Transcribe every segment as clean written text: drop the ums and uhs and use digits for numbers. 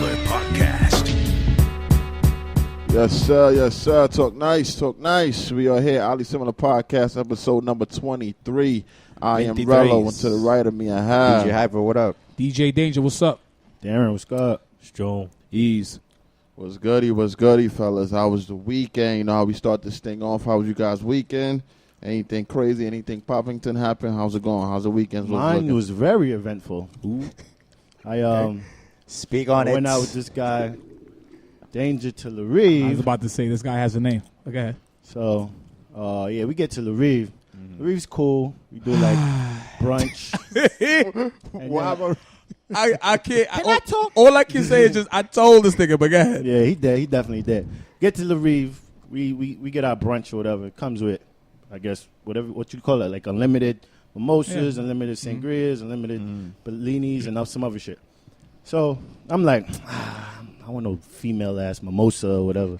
Similar Podcast. Yes, sir. Yes, sir. Talk nice. Talk nice. We are here. Ali Similar Podcast, episode number 23. I am Rello, and to the right of me I have DJ Hypa, what up? DJ Dane-Ja, what's up? Darren, what's up? Strong. Ease. What's goody, fellas? How was the weekend? You know how we start this thing off. How was you guys' weekend? Anything crazy? Anything Poppington happen? How's it going? How's the weekend? Mine was very eventful. I Speak on went it. out with this guy, Dane-Ja, to La I was Rive. about to say this guy has a name. Okay. So, yeah, we get to La Rive. La Rive's cool. We do like brunch. I can't. All I can say is just I told this nigga, but go ahead. Yeah, he did. He definitely did. Get to La Rive. We get our brunch or whatever. It comes with, I guess, what you call it, like unlimited mimosas, unlimited sangrias, unlimited bellinis, and some other shit. So I'm like, I want no female ass mimosa or whatever.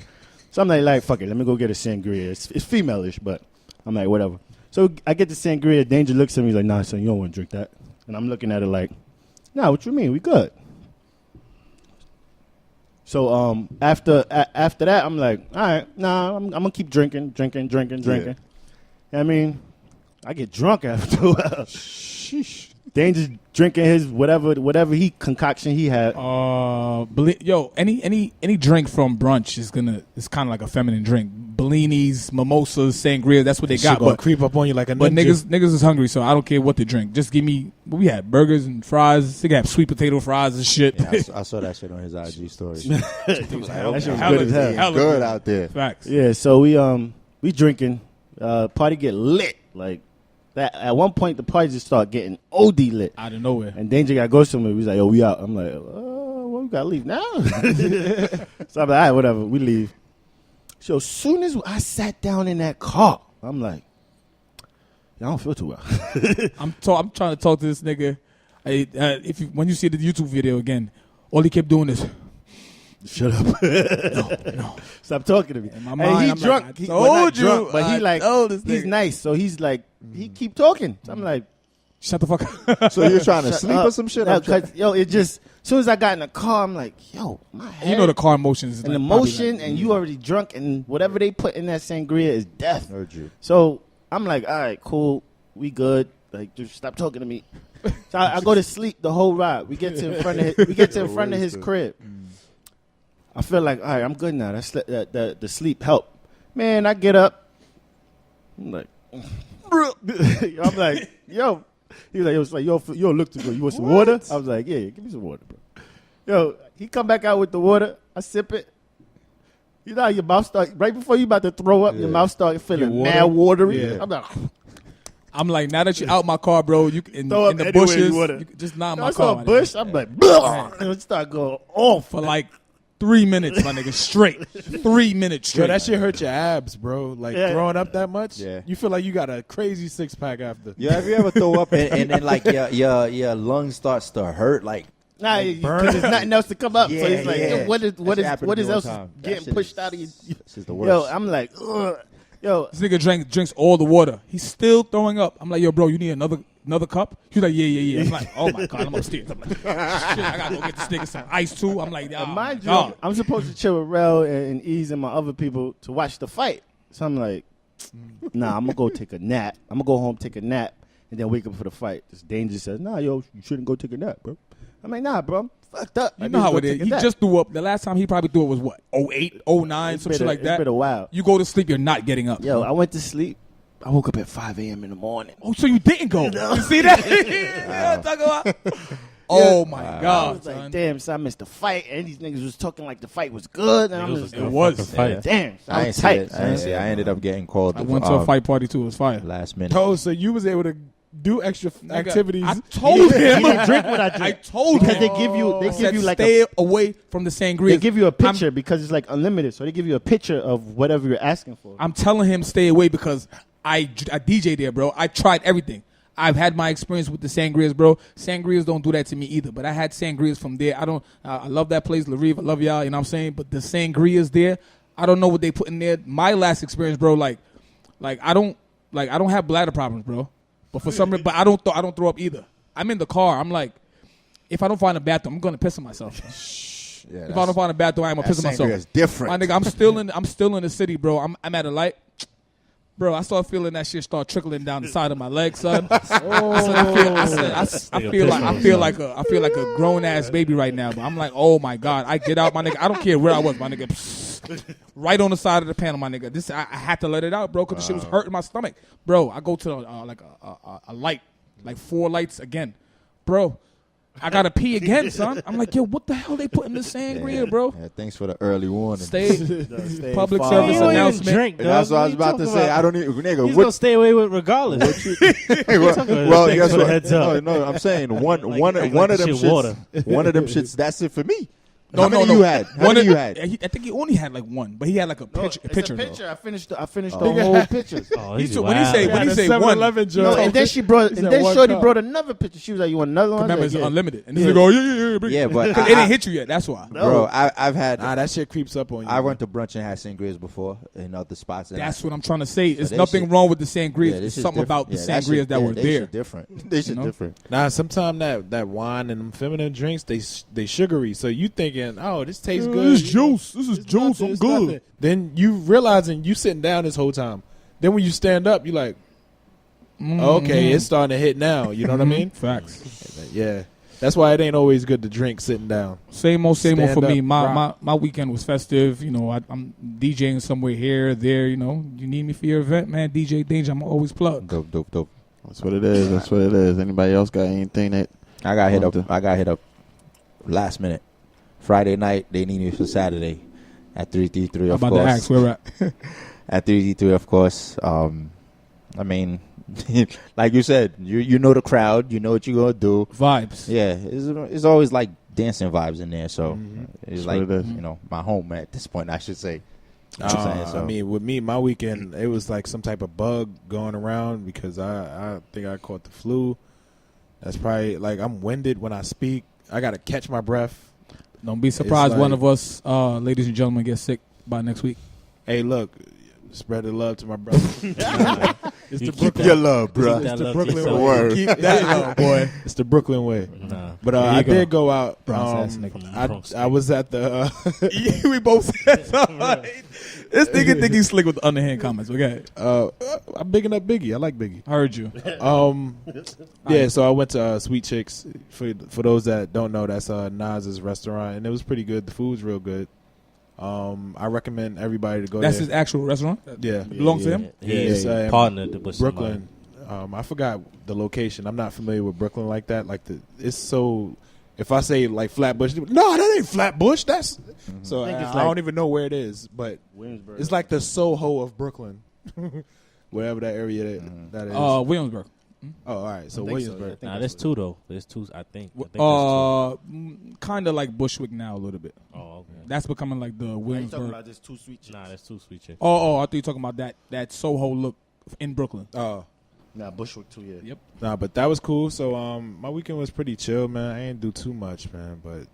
So I'm like, fuck it, let me go get a sangria. It's female-ish, but I'm like, whatever. So I get the sangria. Dane-Ja looks at me, he's like, nah, son, you don't want to drink that. And I'm looking at it like, nah, what you mean? We good. So after that, I'm like, all right, nah, I'm gonna keep drinking. Yeah. I mean, I get drunk after a while. Sheesh. Dane-Ja's drinking his whatever he concoction he had. Any drink from brunch is kind of like a feminine drink. Bellinis, mimosas, sangria, that's what they got. But creep up on you like a ninja. But niggas is hungry, so I don't care what they drink. Just give me what we had: burgers and fries. They got sweet potato fries and shit. Yeah, I saw that shit on his IG story. That shit was Hella good as hell. hella Good out there. Facts. Yeah, so we drinking. Party get lit like that. At one point, the party just start getting OD lit. Out of nowhere. And Dane-Ja got to go somewhere. He's like, yo, we out. I'm like, well, we got to leave now. So I'm like, all right, whatever. We leave. So as soon as I sat down in that car, I'm like, I don't feel too well. I'm trying to talk to this nigga. When you see the YouTube video again, all he kept doing is, Shut up. no. Stop talking to me. In my mind, he I'm drunk. like, He- I well, not told you. drunk, but I told this he's nigga. nice. So he's like, he keep talking. So I'm like, Shut the fuck up. So you're trying to shut sleep up. or some shit? No, 'cause, yo, it just, as soon as I got in the car, I'm like, yo, my head. You know the car emotions. Is and the like probably motion, like, and you already drunk, and whatever they put in that sangria is death. Heard you. So I'm like, all right, cool, we good. Like, just stop talking to me. So I go to sleep the whole ride. We get to in front of his crib. I feel like, all right, I'm good now. The sleep helped. Man, I get up. I'm like, I'm like, yo. He's like, yo, look too good. You want some water? I was like, yeah, give me some water, bro. Yo, he come back out with the water. I sip it. You know how your mouth start, right before you about to throw up, your mouth start feeling mad watery. Yeah. I'm like, I'm like, now that you're out my car, bro, you in Throw up the anywhere bushes, you wanna. you can just knock I my saw car. a bush. I'm like, and it start going off. For like 3 minutes, my nigga, straight. 3 minutes straight. Yo, that shit hurt your abs, bro. Like throwing up that much, Yeah. you feel like you got a crazy 6-pack after. Yeah, have you ever throw up and then like your lungs starts to hurt? Like, Nah, because there's nothing else to come up. So Yeah, he's like, yeah. yo, what That shit happened is to me else one time. That getting shit pushed is- out of you? this is the worst. Yo, I'm like, ugh. Yo, This nigga drinks all the water. He's still throwing up. I'm like, yo, bro, you need another cup? He's like, yeah. I'm like, oh my God, I'm upstairs. I'm like, shit, I gotta go get this nigga some ice too. I'm like, oh mind you, God. I'm supposed to chill with Rel and Ease and my other people to watch the fight. So I'm like, nah, I'm gonna go take a nap. I'm gonna go home, take a nap, and then wake up for the fight. This Dane-Ja says, nah, yo, you shouldn't go take a nap, bro. I'm like, nah, bro, I'm fucked up. You know how it is. He just threw up. The last time he probably threw it was what? 08, 09, It's some been shit like It's that. been a while. You go to sleep, you're not getting up. Yo, I went to sleep. I woke up at 5 a.m. in the morning. Oh, so you didn't go. You see that? You know what I'm talking about? Oh, my I God, was like, son. damn, so I missed the fight, and these niggas was talking like the fight was good, and I'm just, It was. damn, so I I'm ain't see tight. it. I ended up getting called. I went to a fight party too. It was fire. last minute. Oh, so you was able to do extra activities. I told him. He didn't drink what I I drank. told because him. they give you I said, like stay away from the sangria. they give you a picture because it's like unlimited, so they give you a picture of whatever you're asking for. I'm telling him stay away because I DJ there, bro. I tried everything. I've had my experience with the sangrias, bro. Sangrias don't do that to me either. But I had sangrias from there. I love that place, La Rive. I love y'all. You know what I'm saying? But the sangrias there, I don't know what they put in there. My last experience, bro, like I don't have bladder problems, bro. But for some reason, but I don't throw up either. I'm in the car. I'm like, if I don't find a bathroom, I'm gonna piss on myself. Yeah, if I don't find a bathroom, I'm gonna piss myself. It's different. My nigga, I'm still in the city, bro. I'm at a light. Bro, I start feeling that shit start trickling down the side of my leg, son. I feel like a grown ass baby right now. But I'm like, oh my god, I get out, my nigga. I don't care where I was, my nigga. Psst, right on the side of the panel, my nigga. This I had to let it out, bro, because the shit was hurting my stomach, bro. I go to like a light, like 4 lights again, bro. I gotta pee again, son. I'm like, yo, what the hell they put in this sangria, bro? Yeah, thanks for the early warning. Stay public service You don't even announcement. drink, And that's what I was about to say. I don't even, nigga. He's gonna stay away with regardless. Well, guess for the what? heads up. No, I'm saying one of them shit water. shits. One of them shits. That's it for me. No, How many you had? How many you had? I think he only had like one, but he had like a picture. It's a picture. I finished the Oh. whole picture. Oh, When he say one, No, and then she brought, and then Shorty brought another picture. She was like, "You want another one?" remember it's Like, yeah. unlimited, and this nigga go, yeah. Yeah, but it didn't hit you yet. That's why. bro, I've had. Nah, that shit creeps up on you. I went to brunch and had sangrias before in other spots. And That's what I'm trying to say. There's they nothing shit- wrong with the sangrias. this It's shit something different. about the Yeah, sangrias shit- that were they there. shit different. They shit know? different. Nah, sometimes that wine and them feminine drinks, they sugary. So you thinking, oh, this tastes good. This is juice. This is It's juice. nothing, I'm it's good. nothing. Then you realizing you sitting down this whole time. Then when you stand up, you like, okay, it's starting to hit now. You know what I mean? Facts. Yeah. That's why it ain't always good to drink sitting down. Same old Stand for me. up, My weekend was festive. You know, I'm DJing somewhere here, there. You know, you need me for your event, man. DJ Dane-Ja, I'm always plugged. Dope. That's what it is. That's what it is. Anybody else got anything that? I got hit up last minute. Friday night, they need me for Saturday at 333, I'm of about course. to ask where we're at. At 333, of course. I mean, like you said, you know the crowd. You know what you're going to do. Vibes. Yeah, it's always like dancing vibes in there. So it's That's like, what it is. you know, my home at this point, I should say. You know what I'm saying? So, I mean, with me, my weekend, it was like some type of bug going around because I think I caught the flu. That's probably, like, I'm winded when I speak. I got to catch my breath. Don't be surprised like- one of us, ladies and gentlemen, gets sick by next week. Hey, look, spread the love to my brother. It's the Keep Brooklyn. your love, bro. It's the love to Brooklyn yourself. way. Word. Keep that love, boy. It's the Brooklyn way. Nah. But There you I go. did go out. Bronx ass nigga. Bronx I was at the. We both said something. This nigga think he's slick with the underhand comments. Okay, I'm bigging up Biggie. I like Biggie. heard you. Yeah, so I went to Sweet Chicks. For those that don't know, that's Nas's restaurant, and it was pretty good. The food's real good. I recommend everybody to go That's there. his actual restaurant. Yeah. It belongs to him. He's Yeah. partnered with Brooklyn. I forgot the location. I'm not familiar with Brooklyn like that. Like it's so. If I say like Flatbush, no, that ain't Flatbush. That's so I think it's I like- don't even know where it is, but Williamsburg. it's like the Soho of Brooklyn, wherever that area that is. Williamsburg. Oh, all right. So I think so, Williamsburg. yeah. Nah, there's two though. There's two. I think there's two. Kind of like Bushwick now a little bit. Oh, okay. That's becoming like the Are you talking Williamsburg. about this 2 Sweet Chicks? Nah, there's two sweet chicks. I thought you were talking about that Soho look in Brooklyn. Oh, Nah, Bushwick too. Yeah. Yep. nah, but that was cool. So my weekend was pretty chill, man. I ain't do too much, man. But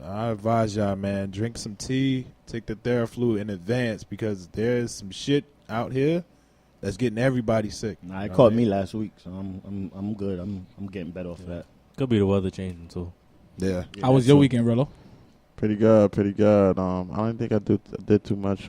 I advise y'all, man, drink some tea, take the Theraflu in advance because there's some shit out here that's getting everybody sick. Nah, You it know caught what I me mean? last week, so I'm good. I'm getting better off of that. Could be the weather changing too. Yeah. Yeah, How was that's your true. weekend, Rello? Pretty good. I don't think I did too much.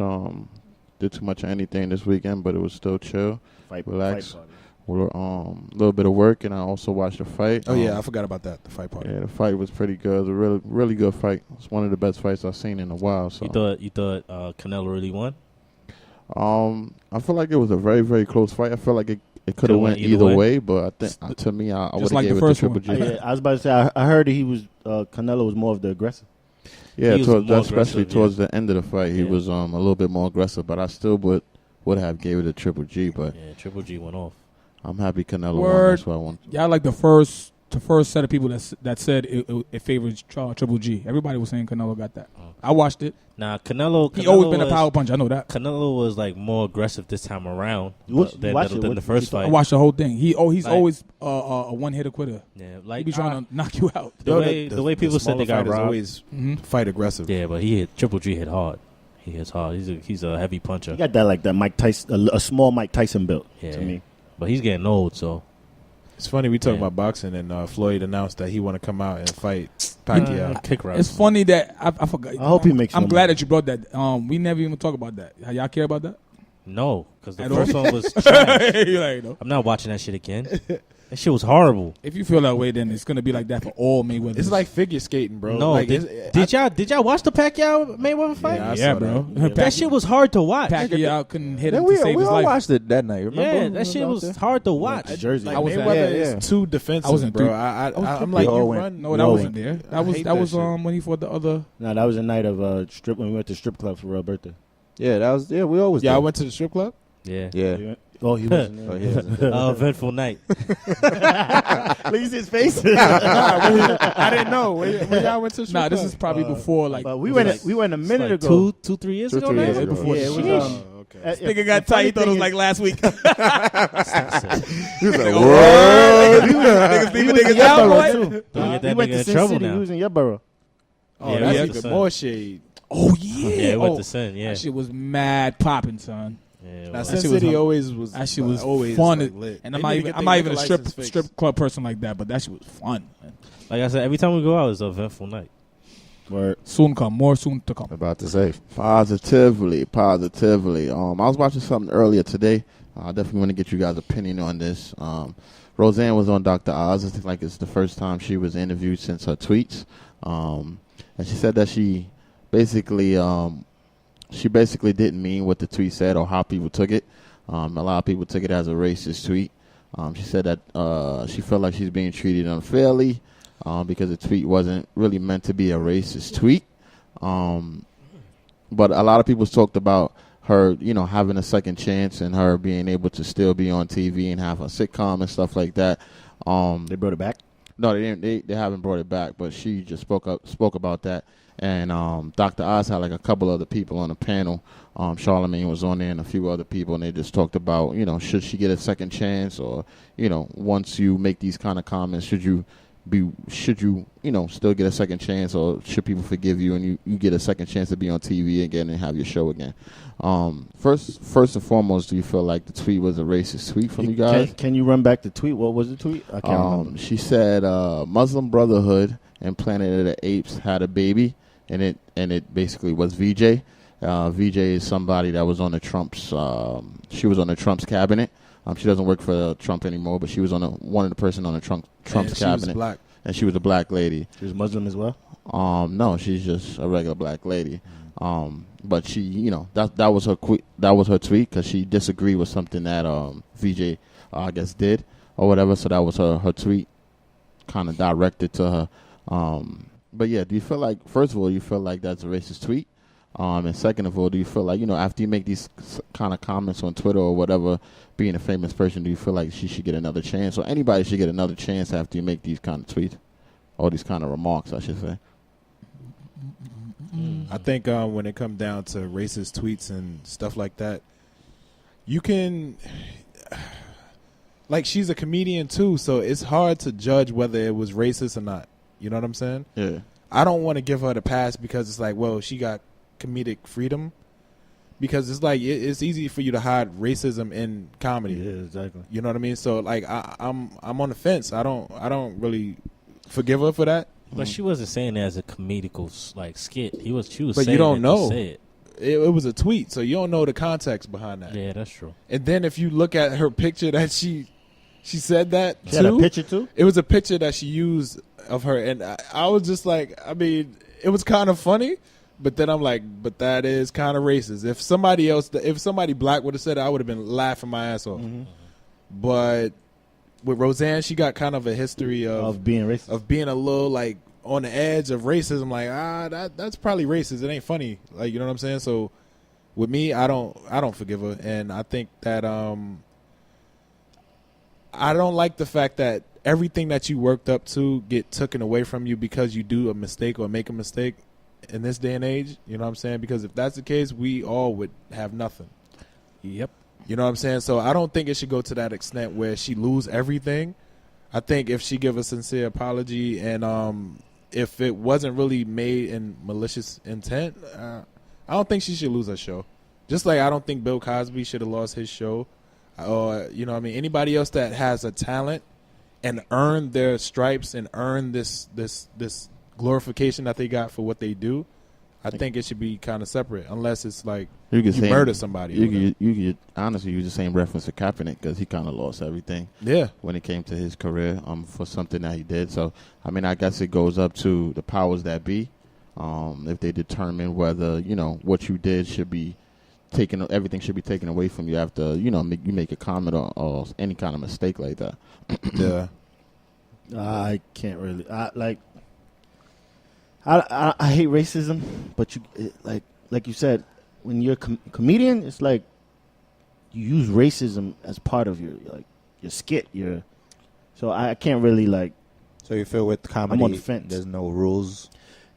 Did too much of anything this weekend, but it was still chill. Relax. Fight party. With a little bit of work, and I also watched the fight. Oh yeah, I forgot about that. The fight party. Yeah, the fight was pretty good. It was a really, really good fight. It's one of the best fights I've seen in a while. So You thought Canelo really won? I feel like it was a very, very close fight. I feel like it could have went either way, but I think to me, I would have like gave the it first to one. Triple G. Yeah, I was about to say. I heard he was Canelo was more of the aggressor. Yeah, He was more especially aggressive, towards the end of the fight, he Yeah. was a little bit more aggressive. But I still would have gave it to Triple G. But Yeah, Triple G went off. I'm happy Canelo won. Word. That's what I want. Yeah, I like the first set of people that said it favors Triple G. Everybody was saying Canelo got that. I watched it. Nah, Canelo. He always been a was- power punch. I know that. Canelo was like more aggressive this time around You watch- than you watch it. the What- first what fight. I watched the whole thing. He's Like- always a one hitter quitter. Yeah, He like be trying to knock you out. the way people said they got fighters robbed. always Mhm. fight aggressive. Yeah, but Triple G hit hard. He hits hard. He's a heavy puncher. He got that like that Mike Tyson, a small Mike Tyson built Yeah. to me. But he's getting old, so It's funny we talking Yeah. about boxing, and Floyd announced that he want to come out and fight Pacquiao. Kick route. It's funny that I forgot. I hope he makes I'm some glad money. that you brought that. We never even talk about that. Y'all care about that? No, because the At first all? one was trash. You're like, no. I'm not watching that shit again. That shit was horrible. If you feel that way, then it's gonna be like that for all Mayweather. It's like figure skating, bro. No, like, did y'all watch the Pacquiao Mayweather fight? Yeah, I yeah, saw bro. that. That shit was hard to watch. Pacquiao couldn't hit Then him we to save his all life. watched it that night. Remember? Yeah, that shit was hard to watch. At Jersey. Like I was Mayweather at- is too defensive, I was in bro. three- I'm like, We you all went. run. No, We that all wasn't went. there. I That was hate that that was shit. when he fought the other. No, that was the night of strip when we went to strip club for Real birthday. Yeah, that was. Yeah, we always. Yeah, I did. went to the strip club. Yeah. Yeah. Oh, he wasn't Oh, there. yeah. Eventful night. Look at his face. I didn't know. When y'all went to the strip Nah, this club? is probably before like. But we Was went. it We went a minute Like ago. 3 years 2, ago 3 now? years Yeah, ago. before Yeah, the it was, shit. Okay. Nigga got tight. He thought it was like last week. He was like, Niggas leaving niggas out, boy. too. Don't get that We went nigga to in Sin trouble City. now. He was in your borough. Oh, Yeah, that's we had even the more shade. Oh yeah. Yeah, with Oh, the sun, yeah. That shit was mad popping, son. Yeah, Now, well, Sin shit was City hum- always was. That shit was always fun. like, lit. And They I'm need not to even get I'm their not even a liquor strip license fixed. strip club person like that, but that shit was fun. Man. like I said, every time we go out, it's an eventful night. Word. Soon come, more soon to come. About to say. Positively. I was watching something earlier today. I definitely want to get you guys' opinion on this. Roseanne was on Dr. Oz. I think like it's the first time she was interviewed since her tweets. And she said that she basically didn't mean what the tweet said or how people took it. A lot of people took it as a racist tweet. She said that she felt like she's being treated unfairly because the tweet wasn't really meant to be a racist tweet. But a lot of people talked about her, having a second chance and her being able to still be on TV and have a sitcom and stuff like that. They brought it back. No, they didn't. They haven't brought it back, but she just spoke about that. And Dr. Oz had like a couple other people on the panel. Charlemagne was on there and a few other people, and they just talked about, should she get a second chance, or, once you make these kind of comments, should you still get a second chance, or should people forgive you and you get a second chance to be on TV again and have your show again? First and foremost, do you feel like the tweet was a racist tweet from you guys? Can you run back the tweet? What was the tweet? I can't remember. She said Muslim Brotherhood and Planet of the Apes had a baby, and it basically was VJ. VJ is somebody that was on the Trump's. She was on the Trump's cabinet. She doesn't work for Trump anymore, but she was on one of the person on the Trump's And she was cabinet. black. And she was a black lady. She was Muslim as well. No, she's just a regular black lady. But she, that was her tweet because she disagreed with something that VJ I guess did or whatever. So that was her tweet, kind of directed to her. But yeah, do you feel like, first of all, you feel like that's a racist tweet? And second of all, do you feel like, after you make these kind of comments on Twitter or whatever, being a famous person, do you feel like she should get another chance, or anybody should get another chance after you make these kind of tweets or these kind of remarks, I should say? I think when it comes down to racist tweets and stuff like that, you can, like, she's a comedian too, so it's hard to judge whether it was racist or not. You know what I'm saying? Yeah. I don't want to give her the pass because it's like, well, she got comedic freedom, because it's like it's easy for you to hide racism in comedy. Yeah, exactly. You know what I mean? So like I'm on the fence. I don't really forgive her for that. But she wasn't saying it as a comedical skit. She was But saying you don't it know. to say it. It was a tweet, so you don't know the context behind that. Yeah, that's true. And then if you look at her picture that she said that She had a too, picture too. it was a picture that she used of her, and I was just like, I mean, it was kind of funny, but then I'm like, but that is kind of racist. If somebody black would have said it, I would have been laughing my ass off. Mm-hmm. But with Roseanne, she got kind of a history Of being racist. of being a little like on the edge of racism. Like that's probably racist. It ain't funny. Like, you know what I'm saying? So with me, I don't forgive her, and I think that I don't like the fact that everything that you worked up to get taken away from you because you do a mistake or make a mistake in this day and age. You know what I'm saying? Because if that's the case, we all would have nothing. Yep. You know what I'm saying? So I don't think it should go to that extent where she lose everything. I think if she give a sincere apology and if it wasn't really made in malicious intent, I don't think she should lose her show. Just like I don't think Bill Cosby should have lost his show. Or, you know what I mean? Anybody else that has a talent and earn their stripes and earn this glorification that they got for what they do, I think it should be kind of separate, unless it's like you murder somebody. You could honestly use the same reference to Kaepernick because he kind of lost everything. Yeah, when it came to his career, for something that he did. So I mean, I guess it goes up to the powers that be, if they determine whether what you did should be taken, everything should be taken away from you after you make a comment or any kind of mistake like that. Yeah, I can't really. I hate racism, but like you said, when you're a comedian, it's like you use racism as part of your skit. So I can't really like. So you feel with comedy, I'm on the fence. There's no rules.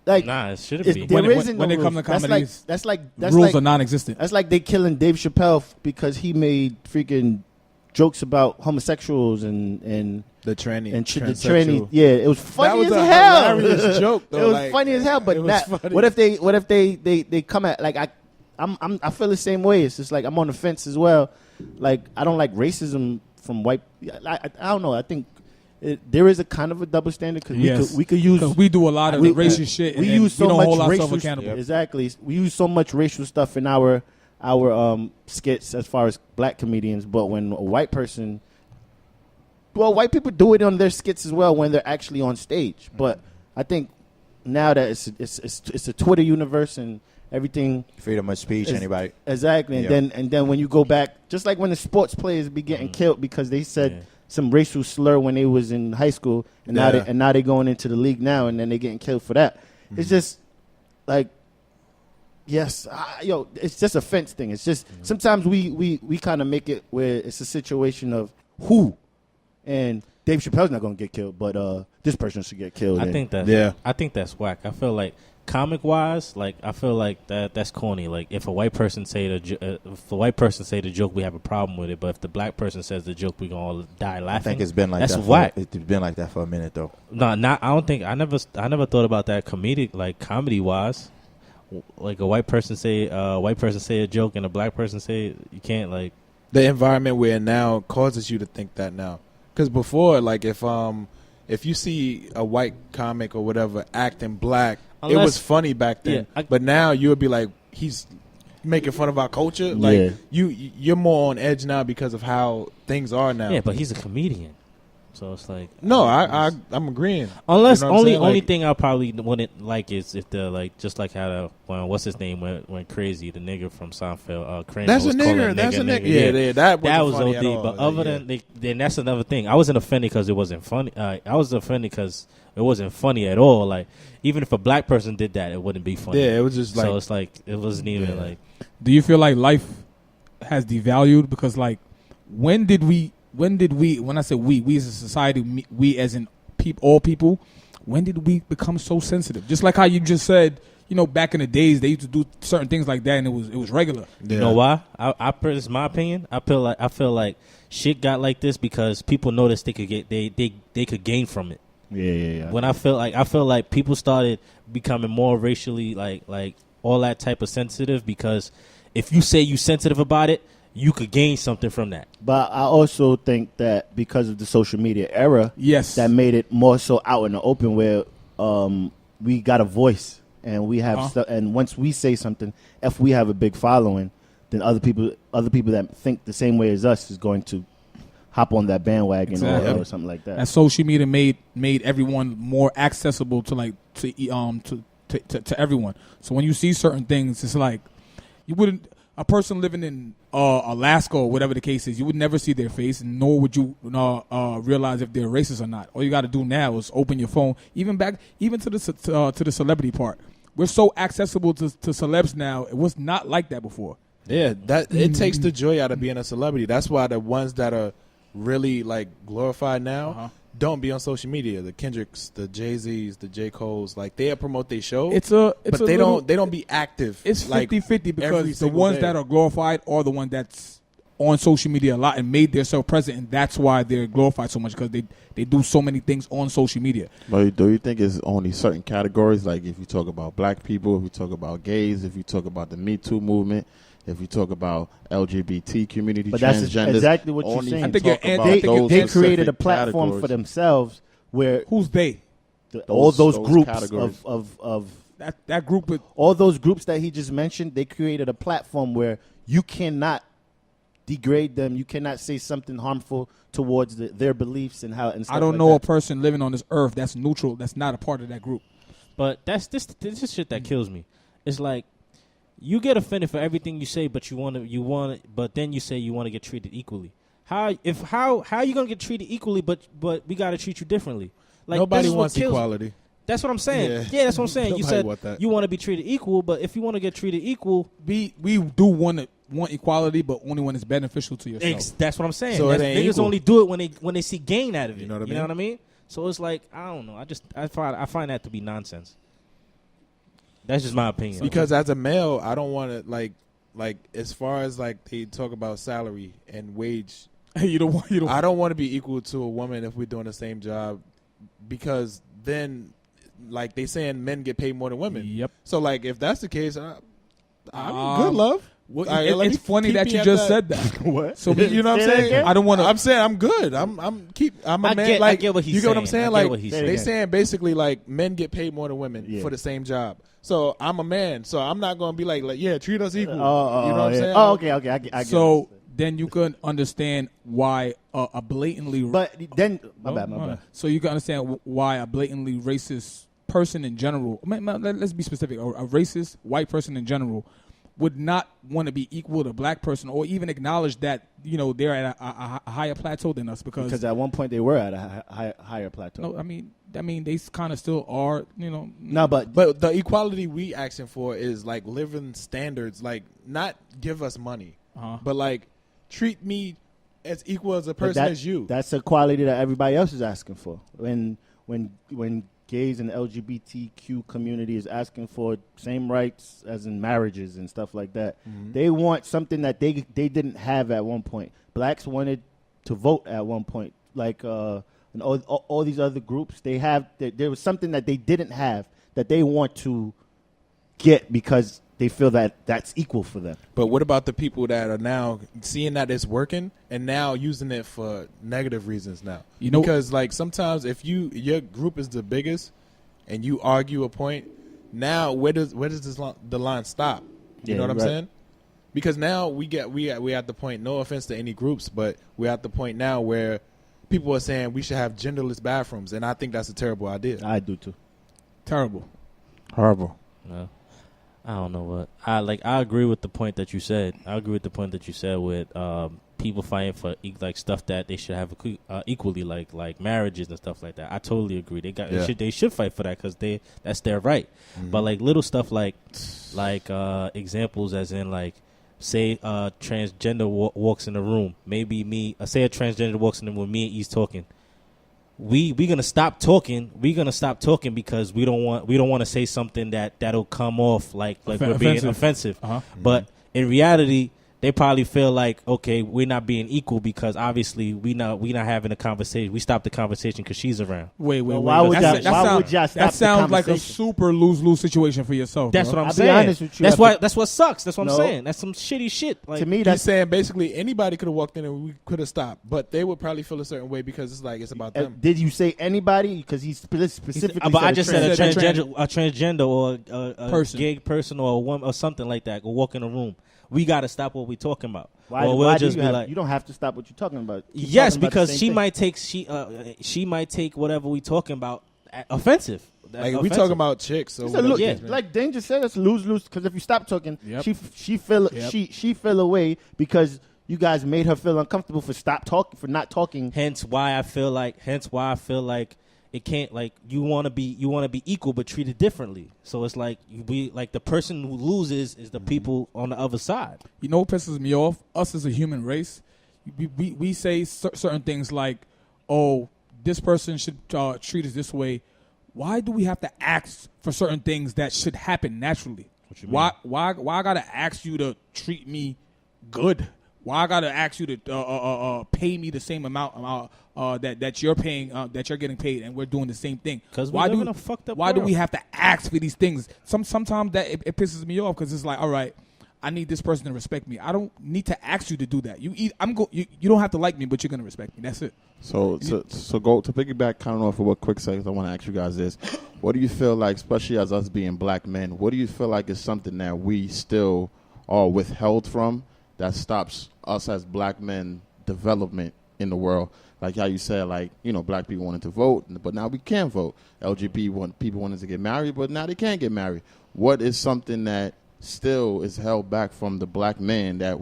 Like, nah, it shouldn't be. When no it comes to comedies, that's like rules are non-existent. That's like they killing Dave Chappelle because he made freaking jokes about homosexuals and the tranny and the tranny. Yeah, it was funny as hell. Hilarious joke, though. It was funny as hell. But what if they come at like I feel the same way. It's just like I'm on the fence as well. Like I don't like racism from white. I don't know. I think there is a kind of a double standard because we could use we do a lot of racist shit. We use so much racial stuff. Exactly. We use so much racial stuff in our skits as far as black comedians, but when a white person, white people do it on their skits as well when they're actually on stage. But I think now that it's a Twitter universe and everything, freedom of speech, anybody exactly. And then when you go back, just like when the sports players be getting killed because they said some racial slur when they was in high school, and now they going into the league now, and then they getting killed for that. It's just like. Yes, it's just a fence thing. It's just sometimes we kind of make it where it's a situation of who, and Dave Chappelle's not going to get killed, but this person should get killed. I think that's whack. I feel like comic wise, like I feel like that's corny. Like if a white person say the joke, we have a problem with it, but if the black person says the joke, we gonna all die laughing. I think it's been like that's that. Whack. It's been like that for a minute though. No, not. I don't think I never thought about that comedy wise. Like a white person say a joke and a black person say it, you can't like. The environment we're in now causes you to think that now. Because before, like if you see a white comic or whatever acting black, it was funny back then. Yeah, but now you would be like, he's making fun of our culture. Like you're more on edge now because of how things are now. Yeah, but he's a comedian. So it's like no, I'm agreeing. Unless only thing I probably wouldn't like is if the like just like how what's his name went crazy, the nigga from Seinfeld. That's a nigger. That's a nigger. Yeah, that was OD. But other than then that's another thing. I wasn't offended because it wasn't funny. I was offended because it wasn't funny at all. Like even if a black person did that, it wouldn't be funny. Yeah, it was just like so. It's like it wasn't even like. Do you feel like life has devalued because like when I say we as a society, we as in all people, when did we become so sensitive? Just like how you just said, back in the days they used to do certain things like that and it was regular. Yeah. You know why? This is my opinion. I feel like shit got like this because people noticed they could gain from it. Yeah. When I feel like people started becoming more racially like all that type of sensitive because if you say you sensitive about it, you could gain something from that. But I also think that because of the social media era, that made it more so out in the open where we got a voice and we have and once we say something, if we have a big following, then other people that think the same way as us is going to hop on that bandwagon or something like that. And social media made everyone more accessible to everyone. So when you see certain things, it's like you wouldn't. A person living in Alaska or whatever the case is, you would never see their face, nor would you realize if they're racist or not. All you got to do now is open your phone. Even to the celebrity part, we're so accessible to celebs now. It was not like that before. Yeah, it takes the joy out of being a celebrity. That's why the ones that are really like glorified now don't be on social media. The Kendricks, the Jay-Z's, the J. Cole's, like they promote their show. But they don't be active. It's 50-50 because the ones that are glorified are the one that's on social media a lot and made themselves present, and that's why they're glorified so much because they do so many things on social media. But do you think it's only certain categories? Like if you talk about black people, if you talk about gays, if you talk about the Me Too movement, If you talk about LGBT community, But that's transgenders, exactly what you're only saying. if I think you you're talk anti- about I think those They specific created a platform categories. for themselves where Who's they? all those those groups categories. of That group with all those groups that he just mentioned, they created a platform where you cannot degrade them. You cannot say something harmful towards their beliefs and how. And stuff I don't like know that. a person living on this earth that's neutral. That's not a part of that group. But this is shit that kills me. It's like you get offended for everything you say, but but then you say you want to get treated equally. How are you gonna get treated equally? But we gotta treat you differently. Like Nobody this is what wants kills me. equality. That's what I'm saying. Yeah. Yeah, that's what I'm saying. You Nobody said want that. you want to be treated equal, but if you want to get treated equal, We do want equality, but only when it's beneficial to yourself. that's what I'm saying. So it That's, ain't niggas equal. only do it when they see gain out of it. You know what I You know mean? what I mean? So it's like I don't know. I find that to be nonsense. That's just my opinion. Because as a male, I don't want to like as far as like they talk about salary and wage. You don't want. I don't want to be equal to a woman if we're doing the same job, because then like they saying men get paid more than women. Yep. So like if that's the case, I'm Um, good, love. Well, All right, let it's me funny keep that me you at just that. said that. What? So You know what I'm Say that saying? again? I don't want to. I'm saying I'm good. I'm a I man. get- I like get what he's you get what I'm saying. saying. I get Like what he's saying. they saying basically like men get paid more than women Yeah. for the same job. So I'm a man. So I'm not gonna be like yeah, treat us equal. Oh, you know what I'm yeah. saying? Oh, okay. I get So it. then you can understand why a blatantly. But then my bad. So you can understand why a blatantly racist person in general. Let's be specific. A racist white person in general would not want to be equal to a black person, or even acknowledge that they're at a higher plateau than us Because at one point they were at a higher plateau. No, I mean they kind of still are. No, but But the equality we asking for is like living standards, like not give us money, but like treat me as equal as a but person as you. That's a quality that everybody else is asking for. When gays and LGBTQ community is asking for same rights as in marriages and stuff like that, they want something that they didn't have at one point. Blacks wanted to vote at one point, like and all these other groups. There was something that they didn't have that they want to get because they feel that that's equal for them. But what about the people that are now seeing that it's working and now using it for negative reasons now? Because like sometimes if your group is the biggest and you argue a point, now where does the line stop? You know what I'm saying? Because now we at the point. No offense to any groups, but we're at the point now where people are saying we should have genderless bathrooms, and I think that's a terrible idea. I do too. Terrible. Horrible. No. I don't know what I agree with the point that you said. I agree with the point that you said with people fighting for like stuff that they should have equally, like marriages and stuff like that. I totally agree. They should fight for that because that's their right. But like little stuff like examples as in like say a transgender walks in the room. Maybe say a transgender walks in the room with me and he's talking. We gonna stop talking. We're gonna stop talking because we don't want to say something that'll come off like we're being offensive. But in reality, they probably feel like, okay, we're not being equal because obviously we not having a conversation. We stopped the conversation because she's around. Wait. Why would y'all stop That the sounds like a conversation? super lose-lose situation for yourself. That's bro. what I'm I'll be saying. honest with you, That's what sucks. That's what I'm No. saying. That's some shitty shit. Like, To me, He's that's saying basically anybody could have walked in and we could have stopped, but they would probably feel a certain way because it's about them. Did you say anybody? Because he specifically but I said just a said trans- a transgender or a Person. gay person or a woman or something like that will walk in a room. We got to stop what we're talking about. Why, or why we'll do just you be have, like, you don't have to stop what you're talking about. Keep yes, talking about the because same she thing. might take whatever we talking about offensive. Like we talking about chicks, so It's a lo- Yeah. like Dane-Ja said, it's lose-lose. Because if you stop talking, Yep. she feel Yep. she feel away because you guys made her feel uncomfortable for not talking. Hence why I feel like it can't, like, you want to be equal but treated differently. So it's like the person who loses is the people on the other side. You know what pisses me off? Us as a human race, we say certain things like, "Oh, this person should treat us this way." Why do we have to ask for certain things that should happen naturally? What you mean? Why I gotta ask you to treat me good? Why I gotta ask you to pay me the same amount that you're paying, that you're getting paid, and we're doing the same thing? 'Cause we why live in a fucked up Why do world. we have to ask for these things? Sometimes that it pisses me off because it's like, all right, I need this person to respect me. I don't need to ask you to do that. You don't have to like me, but you're gonna respect me. That's it. So go to piggyback kind of off of what Quick says. I want to ask you guys this: what do you feel like, especially as us being black men, what do you feel like is something that we still are withheld from that stops us as black men development in the world? Like how you said, like, you know, black people wanted to vote, but now we can't vote. LGBT people wanted to get married, but now they can't get married. What is something that still is held back from the black man that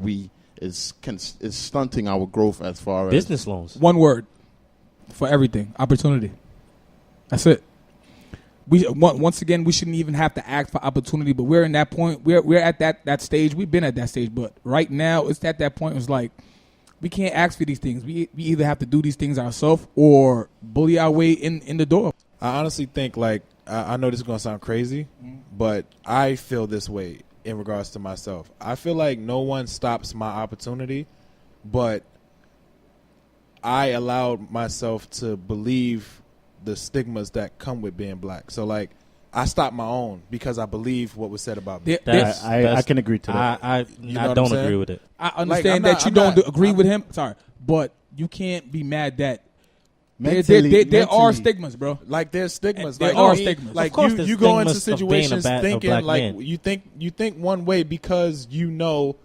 is stunting our growth as far as business loans? One word for everything: opportunity. That's it. Once again, we shouldn't even have to ask for opportunity, but we're in that point. We're at that stage. We've been at that stage, but right now it's at that point. It's like we can't ask for these things. We either have to do these things ourselves or bully our way in the door. I honestly think, like, I know this is going to sound crazy, but I feel this way in regards to myself. I feel like no one stops my opportunity, but I allowed myself to believe the stigmas that come with being black. So, like, I stopped my own because I believe what was said about me. I can agree to that. I don't agree with it. I understand that you don't agree with him. Sorry, but you can't be mad that there are stigmas, bro. Like, there's stigmas. There are stigmas. Like, Of course you there's go into stigmas of being a situations thinking black like man. you think one way because you know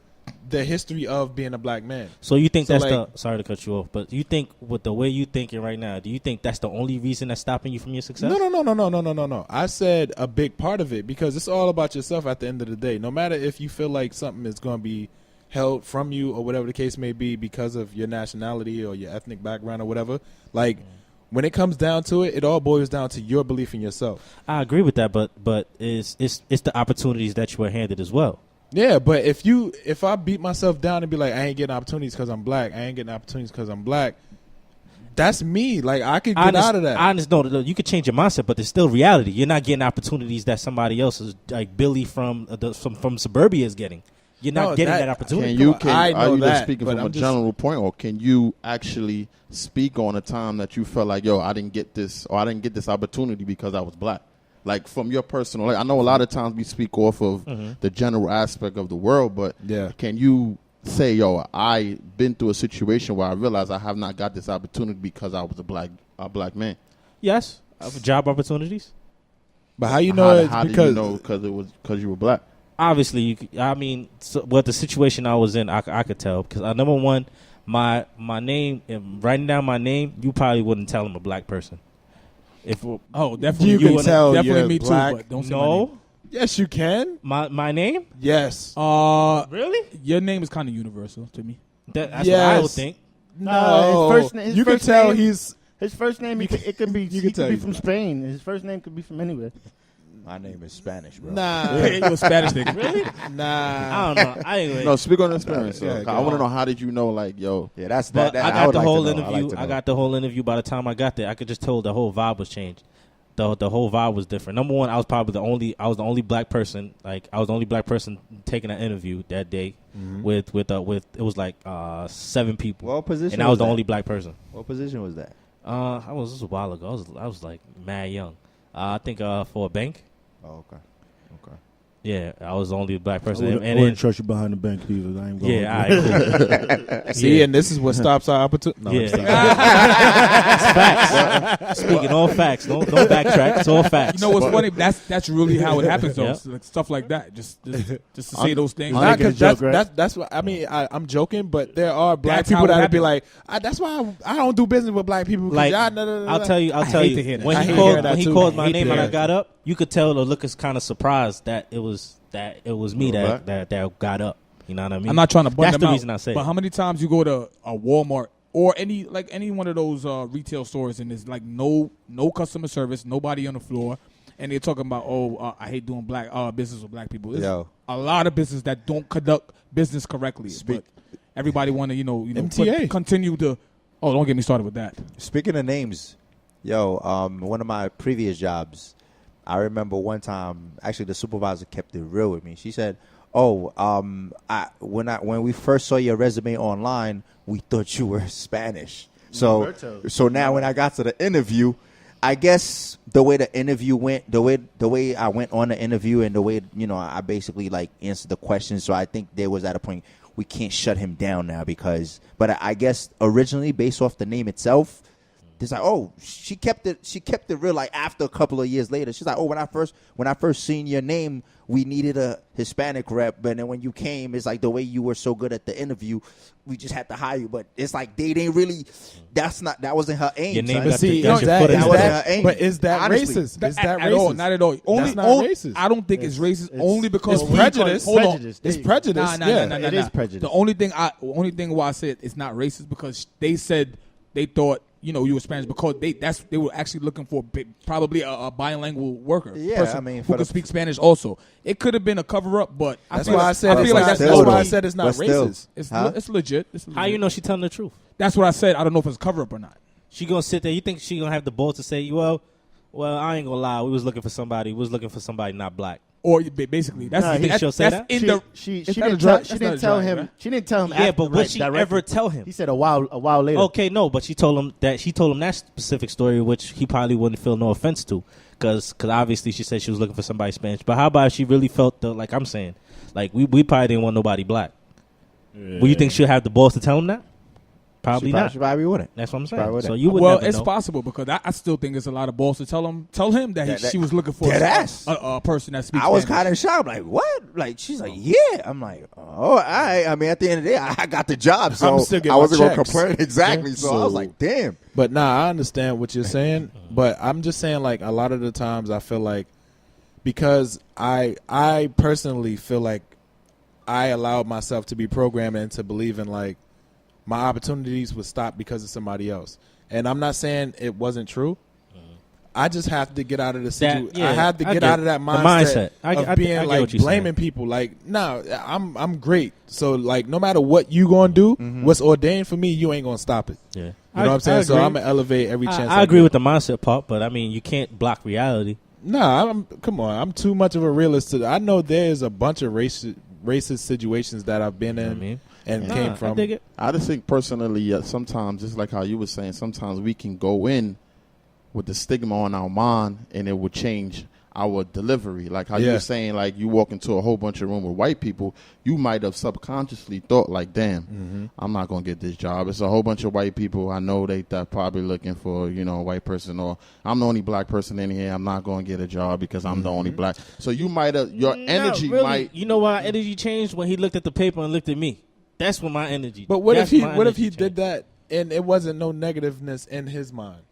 the history of being a black man. So you think So, that's like- sorry to cut you off, but you think with the way you thinking right now, do you think that's the only reason that's stopping you from your success? No. I said a big part of it because it's all about yourself at the end of the day. No matter if you feel like something is going to be held from you or whatever the case may be because of your nationality or your ethnic background or whatever, like when it comes down to it, it all boils down to your belief in yourself. I agree with that, but it's the opportunities that you were handed as well. Yeah, but if I beat myself down and be like, I ain't getting opportunities because I'm black, that's me. Like, I could get out of that. I understand. No, you could change your mindset, but there's still reality. You're not getting opportunities that somebody else is, like Billy from suburbia is getting. You're not getting that opportunity. I know are you that, just speaking but from I'm a just- general point, or can you actually speak on a time that you felt like, yo, I didn't get this, or I didn't get this opportunity because I was black? Like, from your personal, like, I know a lot of times we speak off of the general aspect of the world, but can you say, yo, I been through a situation where I realized I have not got this opportunity because I was a black man? Yes, job opportunities. But how you know it's how because do you know because you were black? Obviously, what the situation I was in, I could tell because number one, my name, writing down my name, you probably wouldn't tell I'm a black person. Definitely You can tell definitely you're me black. too. But don't say my name. yes, you can. My name. Yes. Really? Your name is kind of universal to me. That's what I would think. No, his you can first tell name- he's. His first name, it could be. you He can tell could be he's from black. Spain. His first name could be from anywhere. My name is Spanish, bro. Nah, You a Spanish nigga. Really? nah. I don't know. Anyway, No, speak on experience. Yeah, I want to know, how did you know, like, yo, Yeah, that's but that. I I got would the like to whole know. interview. Like to I know. got the whole interview. By the time I got there, I could just tell the whole vibe was changed. The whole vibe was different. Number one, I was probably the only black person. Like, I was the only black person taking an interview that day. With it was like 7 people. What position? And I was the that? only black person. What position was that? This was a while ago. I was like mad young. I think for a bank. Oh, okay. Yeah, I was the only black person. I And wouldn't then, trust you behind the bank either. I ain't going. yeah, all right, cool. See, Yeah. and this is what stops our opportunity. No, Yeah, it's not. it's facts. Speaking all facts, don't backtrack. It's all facts. You know what's funny? That's really how it happens though. Yeah. So, like, stuff like that. Just to say those things. I'm Not making a 'cause joke, right? that's what I mean. I'm joking, but there are black That's people how it that would be happened. like, that's why I don't do business with black people. 'cause Like, y'all, no. I'll tell you. hate to hear that. When I he hate called, hearing that when he too. called I my hate name to and I hear got up, you could tell the look is kind of surprised that it was me Right. that got up. You know what I mean? I'm not trying to bun That's them the out, reason I say. But it. how many times you go to a Walmart or any one of those retail stores and there's like no customer service, nobody on the floor, and they're talking about I hate doing black business with black people. There's Yo. a lot of business that don't conduct business correctly. But everybody want to MTA. continue to. Oh, don't get me started with that. Speaking of names, one of my previous jobs, I remember one time, actually the supervisor kept it real with me. She said, when we first saw your resume online, we thought you were Spanish. So now when I got to the interview, I guess the way the interview went, the way I went on the interview, and the way I basically like answered the questions. So I think there was at a point we can't shut him down now because. But I guess originally based off the name itself, it's like, oh, she kept it real. Like after a couple of years later, she's like, oh, when I first seen your name, we needed a Hispanic rep, but then when you came, it's like the way you were so good at the interview, we just had to hire you. But it's like they didn't really. That wasn't her aim. Your name son. got But see, got your that- foot in is the wasn't that- her aim. but is that Honestly. racist? Is that At racist? all, not at all. That's not racist. I don't think it's racist. it's- Only because It's prejudice. Hold on. Prejudice. There It's you go. prejudice. Nah, yeah. It is prejudice. The only thing why I said it's not racist because they said they thought you were Spanish because they were actually looking for probably a bilingual worker. Yeah, person I mean, who for could the- speak Spanish also. It could have been a cover up, but That's I feel why I like, said. I feel like that's still, that's why I though. said it's not But still. racist. it's Huh? it's legit. It's legit. How you know she telling the truth? That's what I said. I don't know if it's a cover up or not. She gonna sit there. You think she gonna have the balls to say, well, I ain't gonna lie. We was looking for somebody. Not black. Or basically, that's Nah, you think she'll say that's that? in the. She it's not a didn't drug- tell, she that's not didn't a tell drug, him. right? She didn't tell him. Yeah, after, but would right, she directly. ever tell him? He said a while later. Okay, no, but she told him that specific story, which he probably wouldn't feel no offense to, because obviously she said she was looking for somebody Spanish. But how about if she really felt like I'm saying, like we probably didn't want nobody black. Well, you think she'll have the balls to tell him that? Probably not. She probably wouldn't. That's what I'm probably saying. wouldn't. So you would Well, never it's know. possible because I still think it's a lot of balls to tell him that she was looking for Dead ass. a person that speaks. I was Spanish. kind of shocked. I'm like, what? Like, she's like, yeah. I'm like, oh, all right. I mean, at the end of the day, I got the job, so still getting I wasn't my going to checks. complain. Exactly. Yeah. So I was So- like, damn. But nah, I understand what you're saying. But I'm just saying, like, a lot of the times I feel like because I personally feel like I allowed myself to be programmed into believing like my opportunities would stop because of somebody else. And I'm not saying it wasn't true. I just have to get out of the situation. yeah, I have to I get get out of that the mindset, mindset. of I being get like what you're blaming saying. people. Like, no, I'm great. So like, no matter what you gonna do, what's ordained for me, you ain't gonna stop it. Yeah, You know what I'm saying? So agree. I'm gonna elevate every chance. I agree get. with the mindset part, but I mean, you can't block reality. Nah, come on. I'm too much of a realist. I know there's a bunch of racist situations that I've been in and came from. I dig it. I just think personally, sometimes, just like how you were saying, sometimes we can go in with the stigma on our mind and it would change our delivery. Like how you were saying, like you walk into a whole bunch of room with white people, you might have subconsciously thought like, damn, I'm not going to get this job. It's a whole bunch of white people. I know they're probably looking for, a white person, or I'm the only black person in here. I'm not going to get a job because I'm the only black. So you might have, your energy really. might. You know why energy changed? When he looked at the paper and looked at me. That's when my energy. But what if he changed. did that and it wasn't no negativeness in his mind?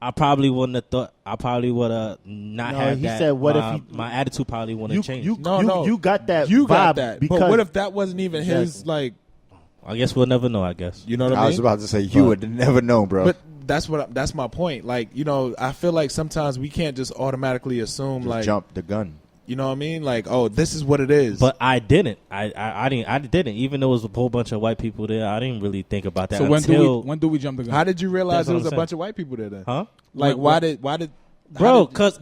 I probably wouldn't have thought. I probably would have not No, had he that. said, what if my attitude probably wouldn't have changed. You got that. You vibe got that. because But what if that wasn't even his, like, I guess we'll never know. I guess. you know what I I mean? was about to say, you would never know, bro. But that's my point. Like, I feel like sometimes we can't just automatically assume Just like, jump the gun. you know what I mean? Like, oh, this is what it is. But I didn't. I didn't. Even though it was a whole bunch of white people there, I didn't really think about that So until when do we jump the gun? how did you realize That's there what was a I'm bunch of white people there then? huh? Like, why did Bro, how did- because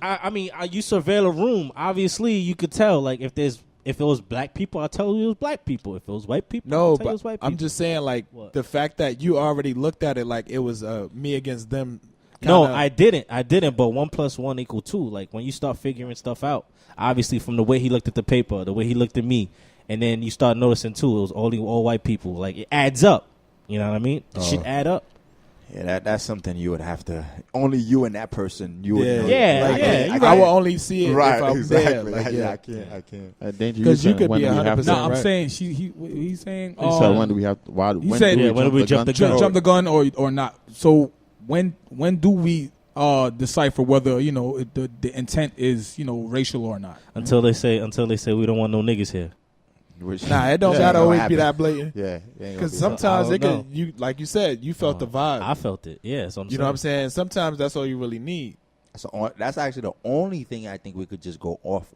you surveil a room. Obviously, you could tell. Like if it was black people, I'll tell you it was black people. If it was white people, No, I'll tell you it but was white people. I'm just saying, like, What? the fact that you already looked at it like it was me against them. No, kinda- I didn't. But 1 + 1 = 2. Like when you start figuring stuff out, obviously from the way he looked at the paper, the way he looked at me, and then you start noticing too, it was all white people. Like it adds up. You know what I mean? It should add up. Yeah, that's something you would have to. Only you and that person. You would Yeah, know. Yeah, Like, yeah, I you I will only see it Right, if I'm exactly. there. Like, yeah. I can't. Danger, 'Cause you said, could when be do we have 100%. to- No, I'm right. saying he's saying He said, when do we have to? Why? he When said- do Yeah, when do we jump the gun? jump the gun or not. So when do we decipher whether the intent is racial or not? Until they say we don't want no niggas here. Which- Nah, it don't Yeah, gotta ain't always gonna be happen. that blatant. Yeah, Because I sometimes don't it could, know. you like you said, you felt the vibe. I felt it. Yeah, so You know what I'm saying? Sometimes that's all you really need. that's actually the only thing I think we could just go off.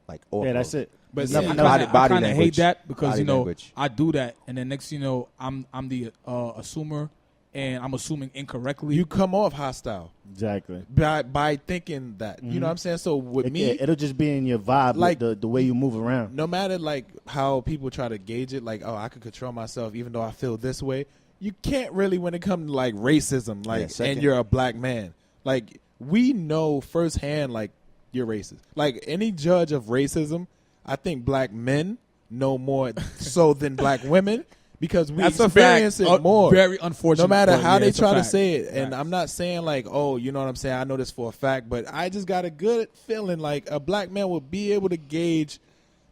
Like off. Yeah, that's it. But Nothing see, else. Body I kind of hate language. that because Body language. I do that, and then next I'm the assumer, and I'm assuming incorrectly. you come off hostile Exactly. by thinking that. You know what I'm saying? So with me, It'll just be in your vibe, Like- like the way you move around. no matter like how people try to gauge it, like, oh, I could control myself even though I feel this way. You can't really when it comes to like racism, like, second. and you're a black man. Like we know firsthand, like, you're racist. Like, any judge of racism, I think black men know more so than black women because we experience it more. Very unfortunate. No matter how they it's a try to fact. say it. And Facts. I'm not saying, like, oh, you know what I'm saying? I know this for a fact. But I just got a good feeling like a black man will be able to gauge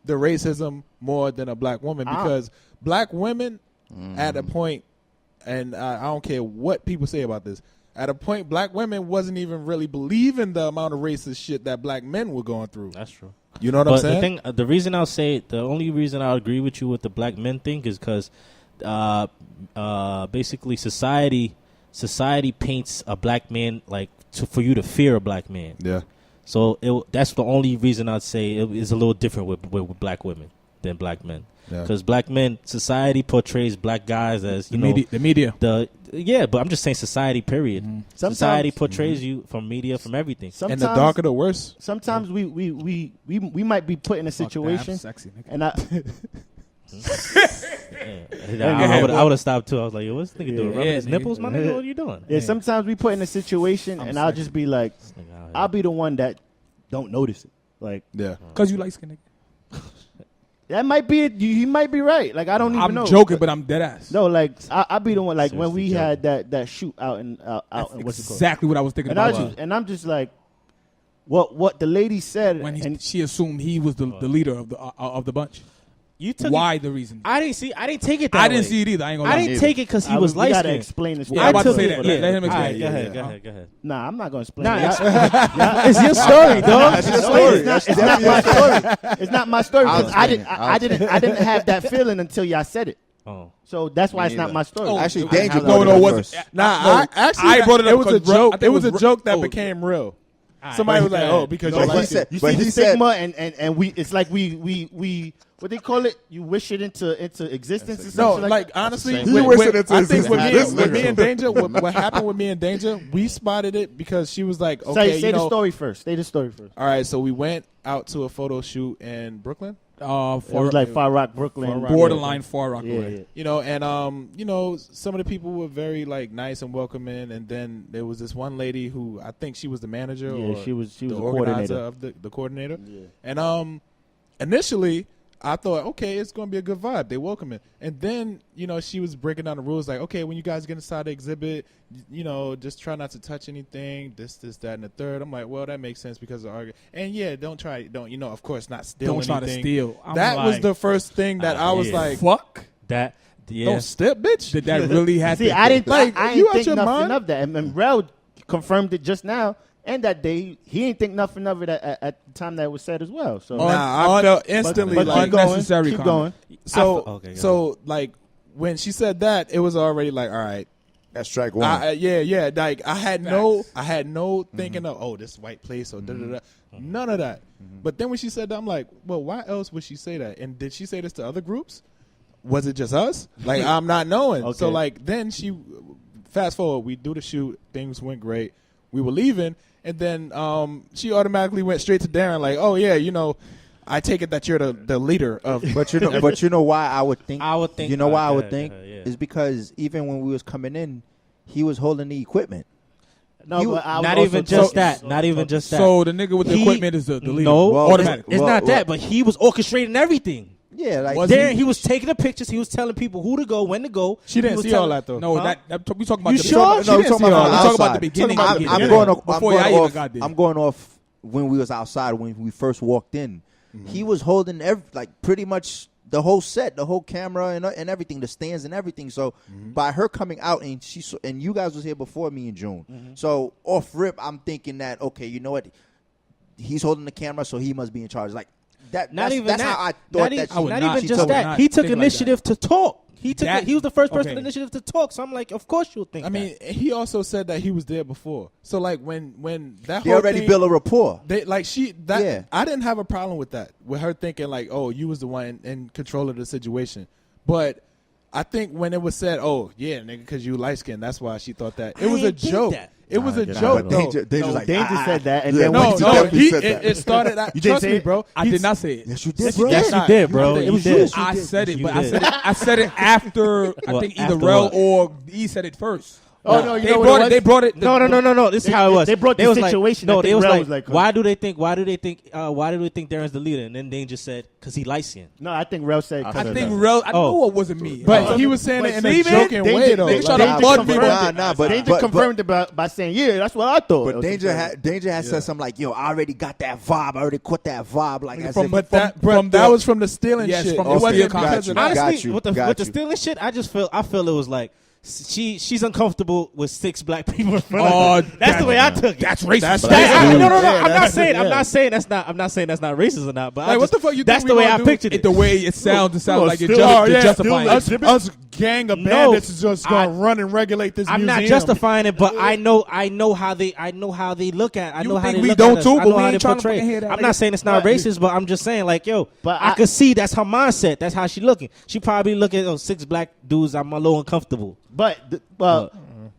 the racism more than a black woman because black women at a point, and I don't care what people say about this, at a point, black women wasn't even really believing the amount of racist shit that black men were going through. That's true. You know what I'm saying? The reason I'll say, the only reason I'll agree with you with the black men thing is because basically society paints a black man like for you to fear a black man. Yeah. So that's the only reason I'd say it is a little different with black women than black men. Because black men, society portrays black guys as, the media. But I'm just saying society, period. Mm-hmm. Society portrays you from media, from everything. And the darker, the worse. Sometimes we might be put in a situation, Sexy, nigga. and I. I would have stopped too. I was like, yo, what's this nigga doing? Rubbing his nigga. nipples, my nigga? What are you doing? Yeah, sometimes we put in a situation, and I'll just be like, I'll be the one that don't notice it. Like, Yeah. Because you light skin, nigga. that might be it. He might be right. Like, I don't even know. I'm joking, but I'm dead ass. No, like I'll be the one. Like when Seriously we had that shoot out in That's what's it called? exactly what I was thinking And about. I'm just like, what the lady said, When she assumed he was the leader of the bunch. You took Why it, the reason? I didn't take it that way. I didn't see it either. I ain't gonna lie. I didn't take it because he was we light gotta skinned. explain this. Yeah, I'm about to took say it- that. yeah. Let him explain. All right, Yeah, go yeah. ahead. Nah, I'm not gonna explain. Nah, it. it's your story, dog. It's not my story. It's not my story because I'll explain it. I didn't have that feeling until y'all said it. Oh. So that's why it's not neither. my story. Actually, I Danger have- brought no, it up wasn't. first. Nah, I brought it up It was a because bro- I joke. think It was a joke that oh. became real. All Somebody right. was like, "Oh, because No, you're but light he said- skinned." You but see he the said- stigma and we it's like we what they call it? You wish it into existence or No, something like honestly, same with- thing. with- Wish it into I think with existence. me and Danger, what happened with me and Danger, we spotted it because she was like, "Okay, Say you the know, story first. Say the story first. all right." So we went out to a photo shoot in Brooklyn. It was like Far Rock, Brooklyn, Far Rock, borderline Far Rock. Yeah, yeah. You know, and you know, some of the people were very like nice and welcoming, and then there was this one lady who I think she was the manager Yeah, or she was the a organizer coordinator. of the coordinator. Yeah. And initially I thought, okay, it's going to be a good vibe. They welcome it. And then, you know, she was breaking down the rules like, okay, when you guys get inside the exhibit, you know, just try not to touch anything, this, that, and the third. I'm like, well, that makes sense because of argument. And, yeah, you know, of course, not steal Don't anything. try to steal. I'm That was like, the first thing that I was yeah. like, fuck. That, yeah. don't step, bitch. Did that really happen? See, I didn't Like, I you ain't out think your nothing mind? of that. And Rel confirmed it just now. And that day, he didn't think nothing of it at the time that it was said as well. So, Nah, I felt instantly but like keep going. unnecessary Keep comment. going. so. Okay, go So like when she said that, it was already like, all right, That's strike one. yeah. Like I had no thinking of this white place or none of that. But then when she said that, I'm like, well, why else would she say that? And did she say this to other groups? Was it just us? Like I'm not knowing. Okay. So like then she fast forward, we do the shoot, things went great. We were leaving, and then she automatically went straight to Darren, like, oh yeah, you know, I take it that you're the leader of. But you know why I would think. You know why I would think yeah. is because even when we was coming in, he was holding the equipment. No, You- but I was Not also even told- just that. Not even just that. So the nigga with the He- equipment is the leader. No, Well, automatically. it's well, not well- that. But he was orchestrating everything. Yeah, like Was Darren, he was taking the pictures. He was telling people who to go, when to go. She He didn't was see telling- all that though. No, Huh? we talking about You the sure? No, She we're didn't talking see about all from that. the Talk about outside. the beginning. I'm beginning. going off. Before I'm y'all going even off. got there. I'm going off when we was outside when we first walked in. He was holding like pretty much the whole set, the whole camera and everything, the stands and everything. So by her coming out and and you guys was here before me in June. So off rip, I'm thinking that okay, you know what? He's holding the camera, so he must be in charge. Like that. Not that's, even that's that. how I Not, thought e- that. I would not not- even she just told me that. not He to took think like initiative to talk. He took. That- He was the first person okay. to initiative to talk. So I'm like, of course you'll think. I mean, he also said that he was there before. So like when that They whole already thing, built a rapport. They like Yeah. I didn't have a problem with that. With her thinking like, oh, you was the one in control of the situation. But I think when it was said, oh yeah, nigga, because you light skinned, that's why she thought that. It was a didn't think joke. that. It was a Nah, joke. but though. Danger's like, Danger said that, and Yeah, then No, when you no, definitely said that. it started. You didn't Trust say me, it? bro. I did not say it. Yes, you did, Yes, bro. you Yes, did. you did, bro. It You was did. I said it, You but did. I said it after. I Well, think either after Rel what? or E said it first. Oh no, you know what it was? They brought it. No. This is how it was. They brought the was situation. Like, no, they was Rello like, why do they think Darren's the leader? And then Dane just said, because he light skinned. No, I think Rel said. I think Rel. I know it wasn't me. But he was saying it in a joking way, though. They try to flood me. But Danger confirmed it by saying, "Yeah, that's what I thought." But Danger had said something like, "Yo, I already got that vibe. I already caught that vibe." Like, that was from the stealing shit. From It the wasn't stealing because shit. of that. Honestly, with the stealing shit, I feel it was like she's uncomfortable with 6 black people in front of her. That's the way I took it. That's racist. No. I'm not saying that's not racist or not. But Like, what the fuck you think that's the way I pictured it. The way it sounds, like you're justifying it. Us gang of bandits is just gonna run and regulate this I'm museum. not justifying it, but I know how they look at. I know how they we look don't at us. too, I but know we how ain't they trying to portray. fucking hear that. I'm not saying it's not racist, but I'm just saying like, yo, But I could see that's her mindset. That's how she looking. She probably looking at 6 black dudes. I'm a little uncomfortable. But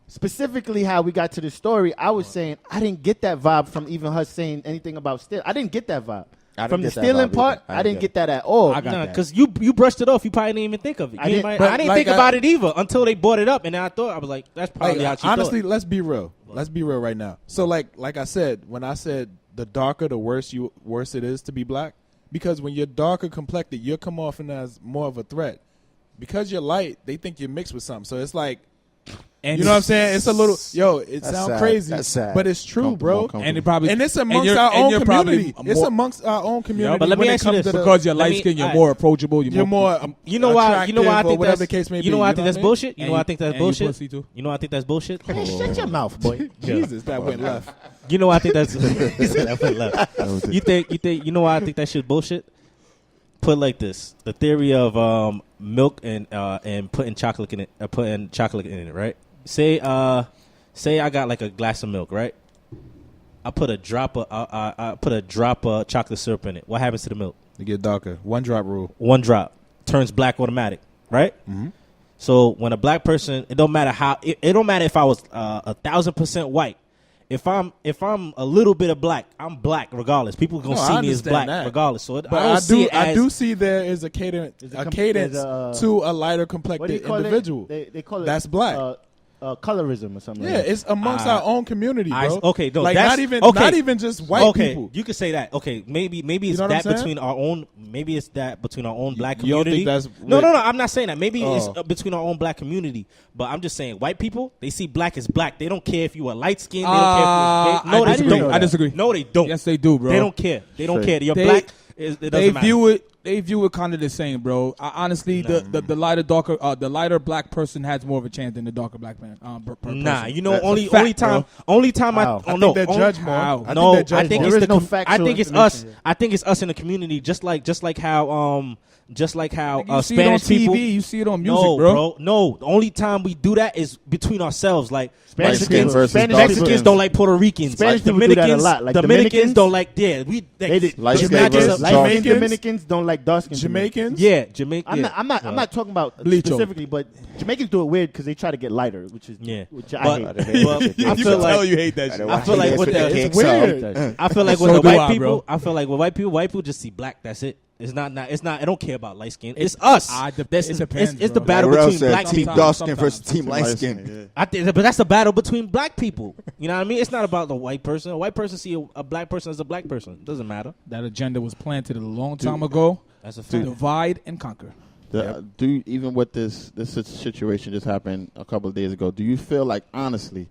specifically, how we got to the story, I was saying I didn't get that vibe from even her saying anything about stealing. I didn't get that vibe from the stealing part. I didn't get that at all. I got that. Because you brushed it off. You probably didn't even think of it. I didn't think about it either until they brought it up, and then I was like, that's probably how she honestly, thought. let's be real. Let's be real right now. So like I said, when I said the darker, the worse it is to be black, because when you're darker complected, you'll come off as more of a threat. Because you're light, they think you're mixed with something. So it's like, and you know what I'm saying? It's a little, it sounds crazy, but it's true, bro. And it's amongst our own community. It's amongst our own community. But let me ask you this: because you're light skinned, you're more approachable. You're more. You know why? You know why I think whatever that's the case may be. You know why I think that's bullshit. You know why I think that's and bullshit. you pussy too. You know why I think that's bullshit. Shut your mouth, boy. Jesus, that went left. You know why I think that's that went left. You think you know why I think that shit bullshit? Put like this: the theory of milk and putting chocolate in it, right? Say I got like a glass of milk, right? I put a drop of chocolate syrup in it. What happens to the milk? It get darker. 1 drop rule. 1 drop turns black automatic, right? Mm-hmm. So when a black person, it don't matter how, it don't matter if I was 1,000% white. If I'm a little bit of black, I'm black regardless. People gonna see me as black regardless. So I do see there is a cadence to a lighter complected individual. They call it that's black. Colorism or something. Yeah, like it's amongst our own community, bro. No, like that's, not even just white people. You could say that. Okay, maybe it's that between our own. Maybe it's that between our own black community. You don't think that's no. I'm not saying that. Maybe it's between our own black community. But I'm just saying, white people, they see black as black. They don't care if you are light skinned. They don't care. If you, I disagree. No, they don't. Yes, they do, bro. They don't care. They don't care. You're black. It doesn't matter. They view it kind of the same, bro. Honestly, the lighter black person has more of a chance than the darker black man. Nah, you know, only time I think they judge more. No, I think it's us. Yeah. I think it's us in the community, just like how you see Spanish it on people. TV, you see it on music, bro. No, the only time we do that is between ourselves. Like Mexicans Mexicans don't like Puerto Ricans. Spanish Like people do that a lot. Like Dominicans don't like. Yeah, Dominicans don't like dark skin. Jamaicans. Yeah, Jamaican. I'm not talking about Licho. specifically, but Jamaicans do it weird because they try to get lighter, which I hate. But I feel like you hate that shit. I feel like with the It's weird. I feel like So with the do white I, people, bro. I feel like with white people just see black. That's it. It's not. I don't care about light skin. It's us. It depends, It's the bro. battle Rello between said black team people. dark skin versus Sometimes. team light skin. I think, but that's the battle between black people. You know what I mean? It's not about the white person. A white person see a black person as a black person. It doesn't matter. That agenda was planted a long time ago. That's a To fact. divide and conquer. Even with this situation just happened a couple of days ago, do you feel like honestly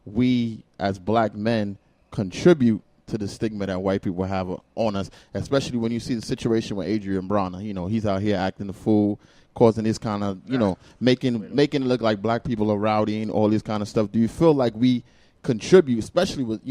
we as black men contribute to the stigma that white people have on us, especially when you see the situation with Adrian Bronner? You know, he's out here acting the fool, causing this kind of, making it look like black people are rowdy and all this kind of stuff. Do you feel like we contribute, especially with,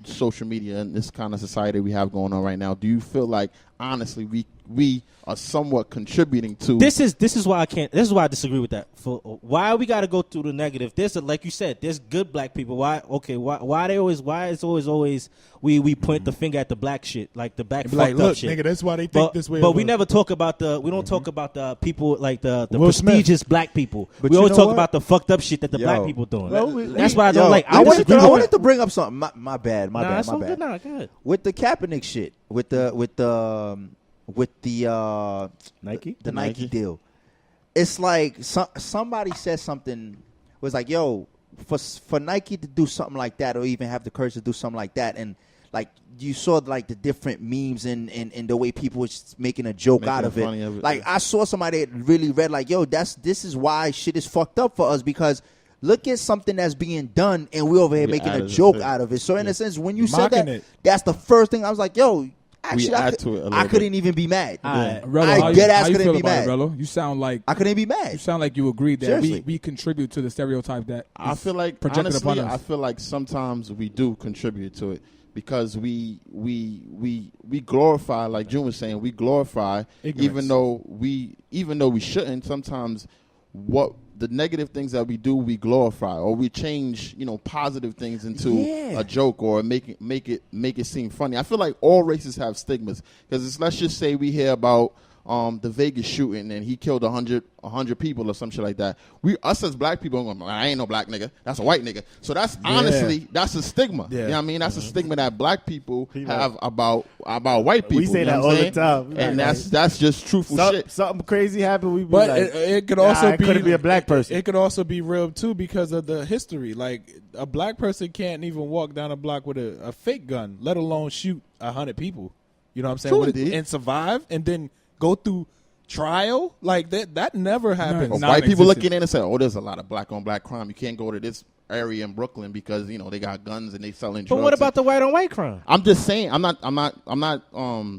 social media and this kind of society we have going on right now? Do you feel like honestly we are somewhat contributing to This is why I disagree with that. Why we got to go through the negative? Like you said, there's good black people. Why it's always we point the finger at the black shit, like the black fucked up look, shit. nigga, that's why they think this way. But we never talk about talk about the people like the Will Smith. prestigious black people. But we you always know talk what? about the fucked up shit that the black people doing. That's why I Yo, don't like. I wanted disagree with to bring up something. My bad. Nah, it's My all bad. good. Nah, go ahead. With the Kaepernick shit, with the Nike deal, it's like somebody said something was like, "Yo, for Nike to do something like that, or even have the courage to do something like that, and like you saw like the different memes and the way people was making a joke out of it. Like I saw somebody that really read like, yo, this is why shit is fucked up for us, because look at something that's being done and we're over here making a joke out of it. So in a sense, when you said that, that's the first thing I was like, yo, actually, I couldn't even be mad. Rello, I dead ass couldn't be mad. mad. Rello, you sound like I couldn't be mad. You sound like you agreed that we contribute to the stereotype that I feel like projected honestly, upon us. I feel like sometimes we do contribute to it because we glorify, like June was saying, we glorify ignorance. even though we shouldn't. Sometimes what the negative things that we do, we glorify, or we change, positive things into a joke, or make it seem funny. I feel like all races have stigmas, because let's just say we hear about the Vegas shooting and he killed 100 people or some shit like that. Us as black people, I ain't no black nigga. That's a white nigga. So that's honestly, that's a stigma. Yeah. You know what I mean? That's a stigma that black people have about white people. We say that all the time. And that's just truthful shit. Something crazy happened, we be But like, it could also it couldn't be a black person. It could also be real too because of the history. Like a black person can't even walk down a block with a fake gun, let alone shoot 100 people. You know what I'm saying? And survive and then go through trial. Like that never happens. White people looking in and say, "Oh, there's a lot of black on black crime. You can't go to this area in Brooklyn because they got guns and they selling drugs." But what about the white on white crime? I'm just saying. I'm not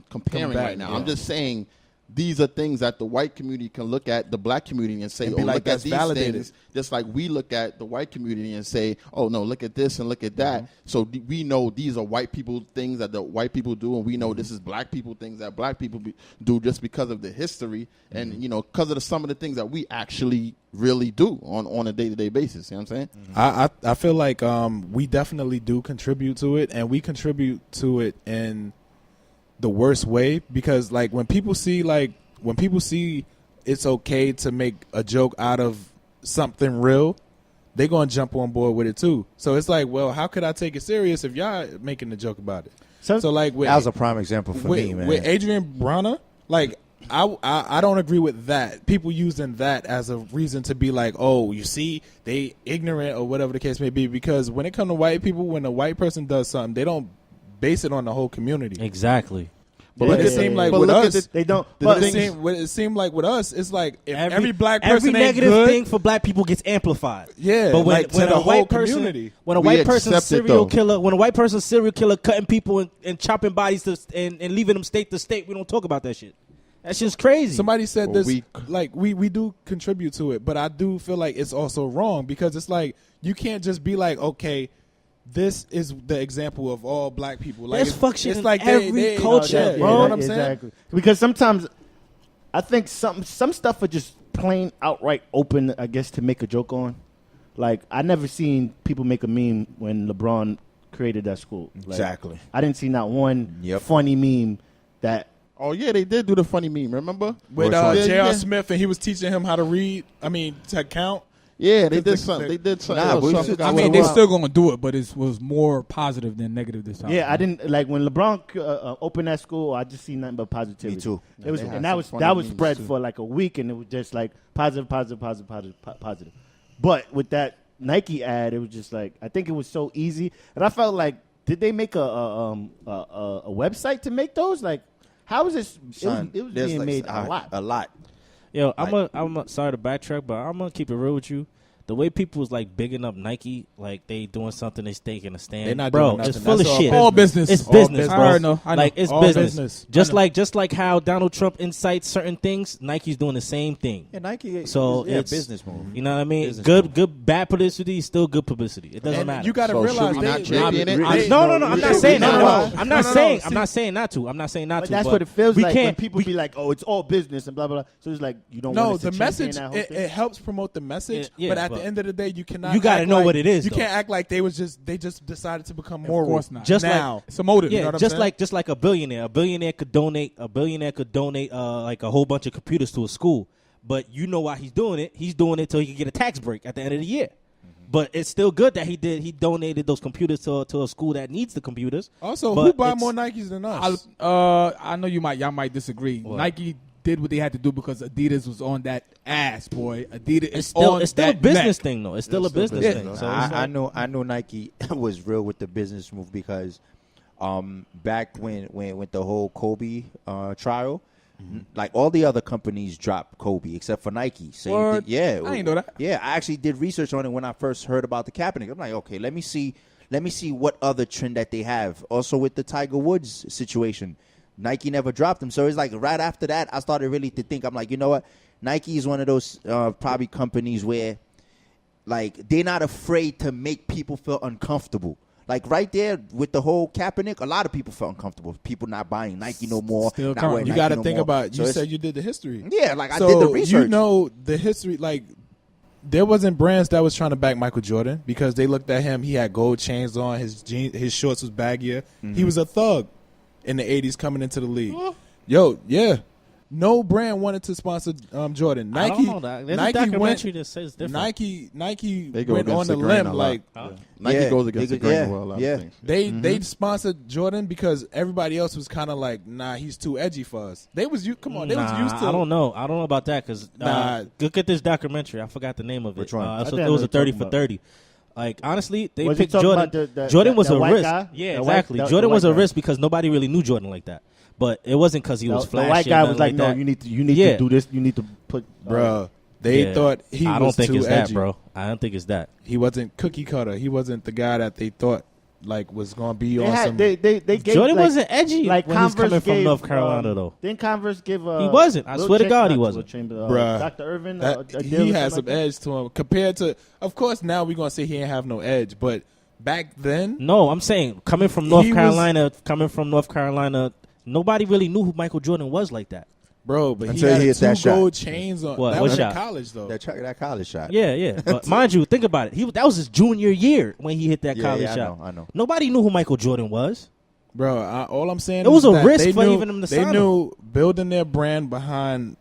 comparing right now. I'm just saying these are things that the white community can look at the black community and say, "Oh, look at these things." Just like we look at the white community and say, "Oh no, look at this and look at that." Mm-hmm. So we know these are white people things that the white people do, and we know this is black people things that black people do, just because of the history and because of some of the things that we actually really do on a day-to-day basis. You know what I'm saying? I feel like we definitely do contribute to it, and we contribute to it in the worst way, because like when people see it's okay to make a joke out of something real, they're gonna jump on board with it too. So it's like, well, how could I take it serious if y'all making a joke about it? So like that was a prime example for me, man. With Adrian Bronner, like I don't agree with that. People using that as a reason to be like, oh, you see, they ignorant or whatever the case may be. Because when it comes to white people, when a white person does something, they don't base it on the whole community. Exactly. But it seemed like with us, they don't. But it seemed like with us, it's like if every black person every ain't negative good, thing for black people gets amplified. Yeah, but when the a white community, when a white person serial killer cutting people and chopping bodies and leaving them state to state, we don't talk about that shit. That's just crazy. Somebody said this, we do contribute to it, but I do feel like it's also wrong, because it's like you can't just be like, okay, this is the example of all black people. Like it's like every culture, bro. You know what I'm saying? Because sometimes I think some stuff are just plain outright open, I guess, to make a joke on. Like I never seen people make a meme when LeBron created that school. Like, exactly. I didn't see not one funny meme that. Oh yeah, they did do the funny meme. Remember with J.R. Smith, and he was teaching him how to read. To count. Yeah, they did something. They did something. I mean, they're still going to do it, but it was more positive than negative this time. Yeah, I didn't like when LeBron opened that school. I just seen nothing but positivity. Me too. It was, and that was spread for like a week, and it was just like positive. But with that Nike ad, it was just like, I think it was so easy, and I felt like, did they make a website to make those? Like, how is this? Son, it was being made a lot. Yo, I'm sorry to backtrack, but I'm gonna keep it real with you. The way people was like bigging up Nike, like they doing something, they taking a stand. They're not bro, doing nothing. it's full That's of shit. All business. It's business, bro. I know. Like it's all business. business. Just like how Donald Trump incites certain things, Nike's doing the same thing. Yeah, Nike. So it's business move. You know what I mean? Business Good, bad publicity is still good publicity. It doesn't matter. You got to realize should we not champion it? No. I'm not saying that. No. I'm not saying not to. I'm not saying not But to. that's what it feels like when can't. people be like, "Oh, it's all business and blah blah blah." So it's like you don't. No, want us to the message champion that whole thing? it helps promote the message, Yeah, but at but the end of the day, you cannot. you gotta act know like, what it is, You though. can't act like they just decided to become Of moral. course not. Just now. like It's a motive. Yeah, you know what I'm just saying? like a billionaire. A billionaire could donate like a whole bunch of computers to a school. But you know why he's doing it? He's doing it so he can get a tax break at the end of the year. But it's still good that he donated those computers to a school that needs the computers. Also, But who buy it's- more Nikes than us? I know y'all might disagree. What? Nike did what they had to do because Adidas was on that ass, boy. Adidas It's still a business neck. thing, though. It's still a business business, thing. though. So I know Nike was real with the business move because back when the whole Kobe trial, like all the other companies dropped Kobe except for Nike. Word. Yeah, I didn't know that. Yeah, I actually did research on it when I first heard about the Kaepernick. I'm like, okay, let me see what other trend that they have. Also with the Tiger Woods situation, Nike never dropped them. So it's like right after that, I started really to think. I'm like, you know what? Nike is one of those probably companies where like they're not afraid to make people feel uncomfortable. Like right there with the whole Kaepernick, a lot of people felt uncomfortable. People not buying Nike no more. Still not current. wearing You Nike got to no think more. about. So You it's- said you did the history. yeah, like I So did the research. you know the history. Like there wasn't brands that was trying to back Michael Jordan because they looked at him. He had gold chains on. His shorts was baggier. He was a thug in the '80s coming into the league. Yo, yeah. No brand wanted to sponsor Jordan. Nike, I don't know that. There's Nike a documentary that says different. Nike They go went against on the the grain limb. a lot. Like Nike Yeah, goes against they the go- grain yeah, of a lot yeah. of things. they sponsored Jordan because everybody else was kind of like, nah, he's too edgy for us. They was They was used to. I don't know. I don't know about that because Nah. look at this documentary. I forgot the name of it. Which one? I So think I it was know a what you're 30 talking for about. 30. Like honestly, they Was he picked talking Jordan. about the Jordan was the a white risk. guy? Yeah, The white- exactly. the Jordan was white a guy. risk because nobody really knew Jordan like that. But it wasn't because he was The flashy. white guy was like, no, that. you need to Yeah. do this. You need to put, Bruh, they Yeah. thought he I was don't think too it's edgy. that, bro. I don't think it's that. He wasn't cookie cutter. He wasn't the guy that they thought like was gonna be They on had some. they gave Jordan like, wasn't edgy like when he's Converse coming from gave, North Carolina, though. Didn't Converse give? He wasn't. I Will swear to God, he not wasn't. Will Chamber, Bruh, Dr. Irvin. that- a deal he or had some something like edge to him compared to. Of course, now we're gonna say he ain't have no edge, but back then, No, I'm saying coming from North Carolina, nobody really knew who Michael Jordan was like that. bro. But Until he he had hit two that shot. gold chains on. What? That What was shot? in college though. that college shot. Yeah, yeah. But mind you, think about it. That was his junior year when he hit that Yeah, college yeah, shot. I know. Nobody knew who Michael Jordan was. Bro, all I'm saying It was is a that risk they for knew, even them to They sign him. knew building their brand behind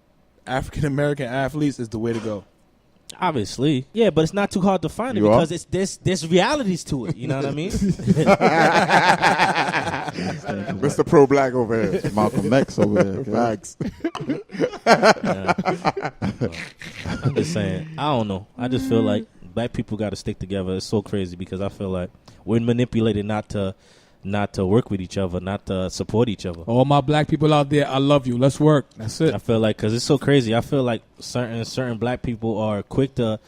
African American athletes is the way to go. Obviously, yeah, but it's not too hard to find it You because are? it's there's realities to it. You know what I mean? Mr. Pro Black over here. Malcolm X over there. Facts. I'm just saying. I don't know. I just feel like black people got to stick together. It's so crazy because I feel like we're manipulated not to work with each other, not to support each other. All my black people out there, I love you. Let's work. That's it. I feel like because it's so crazy. I feel like certain black people are quick to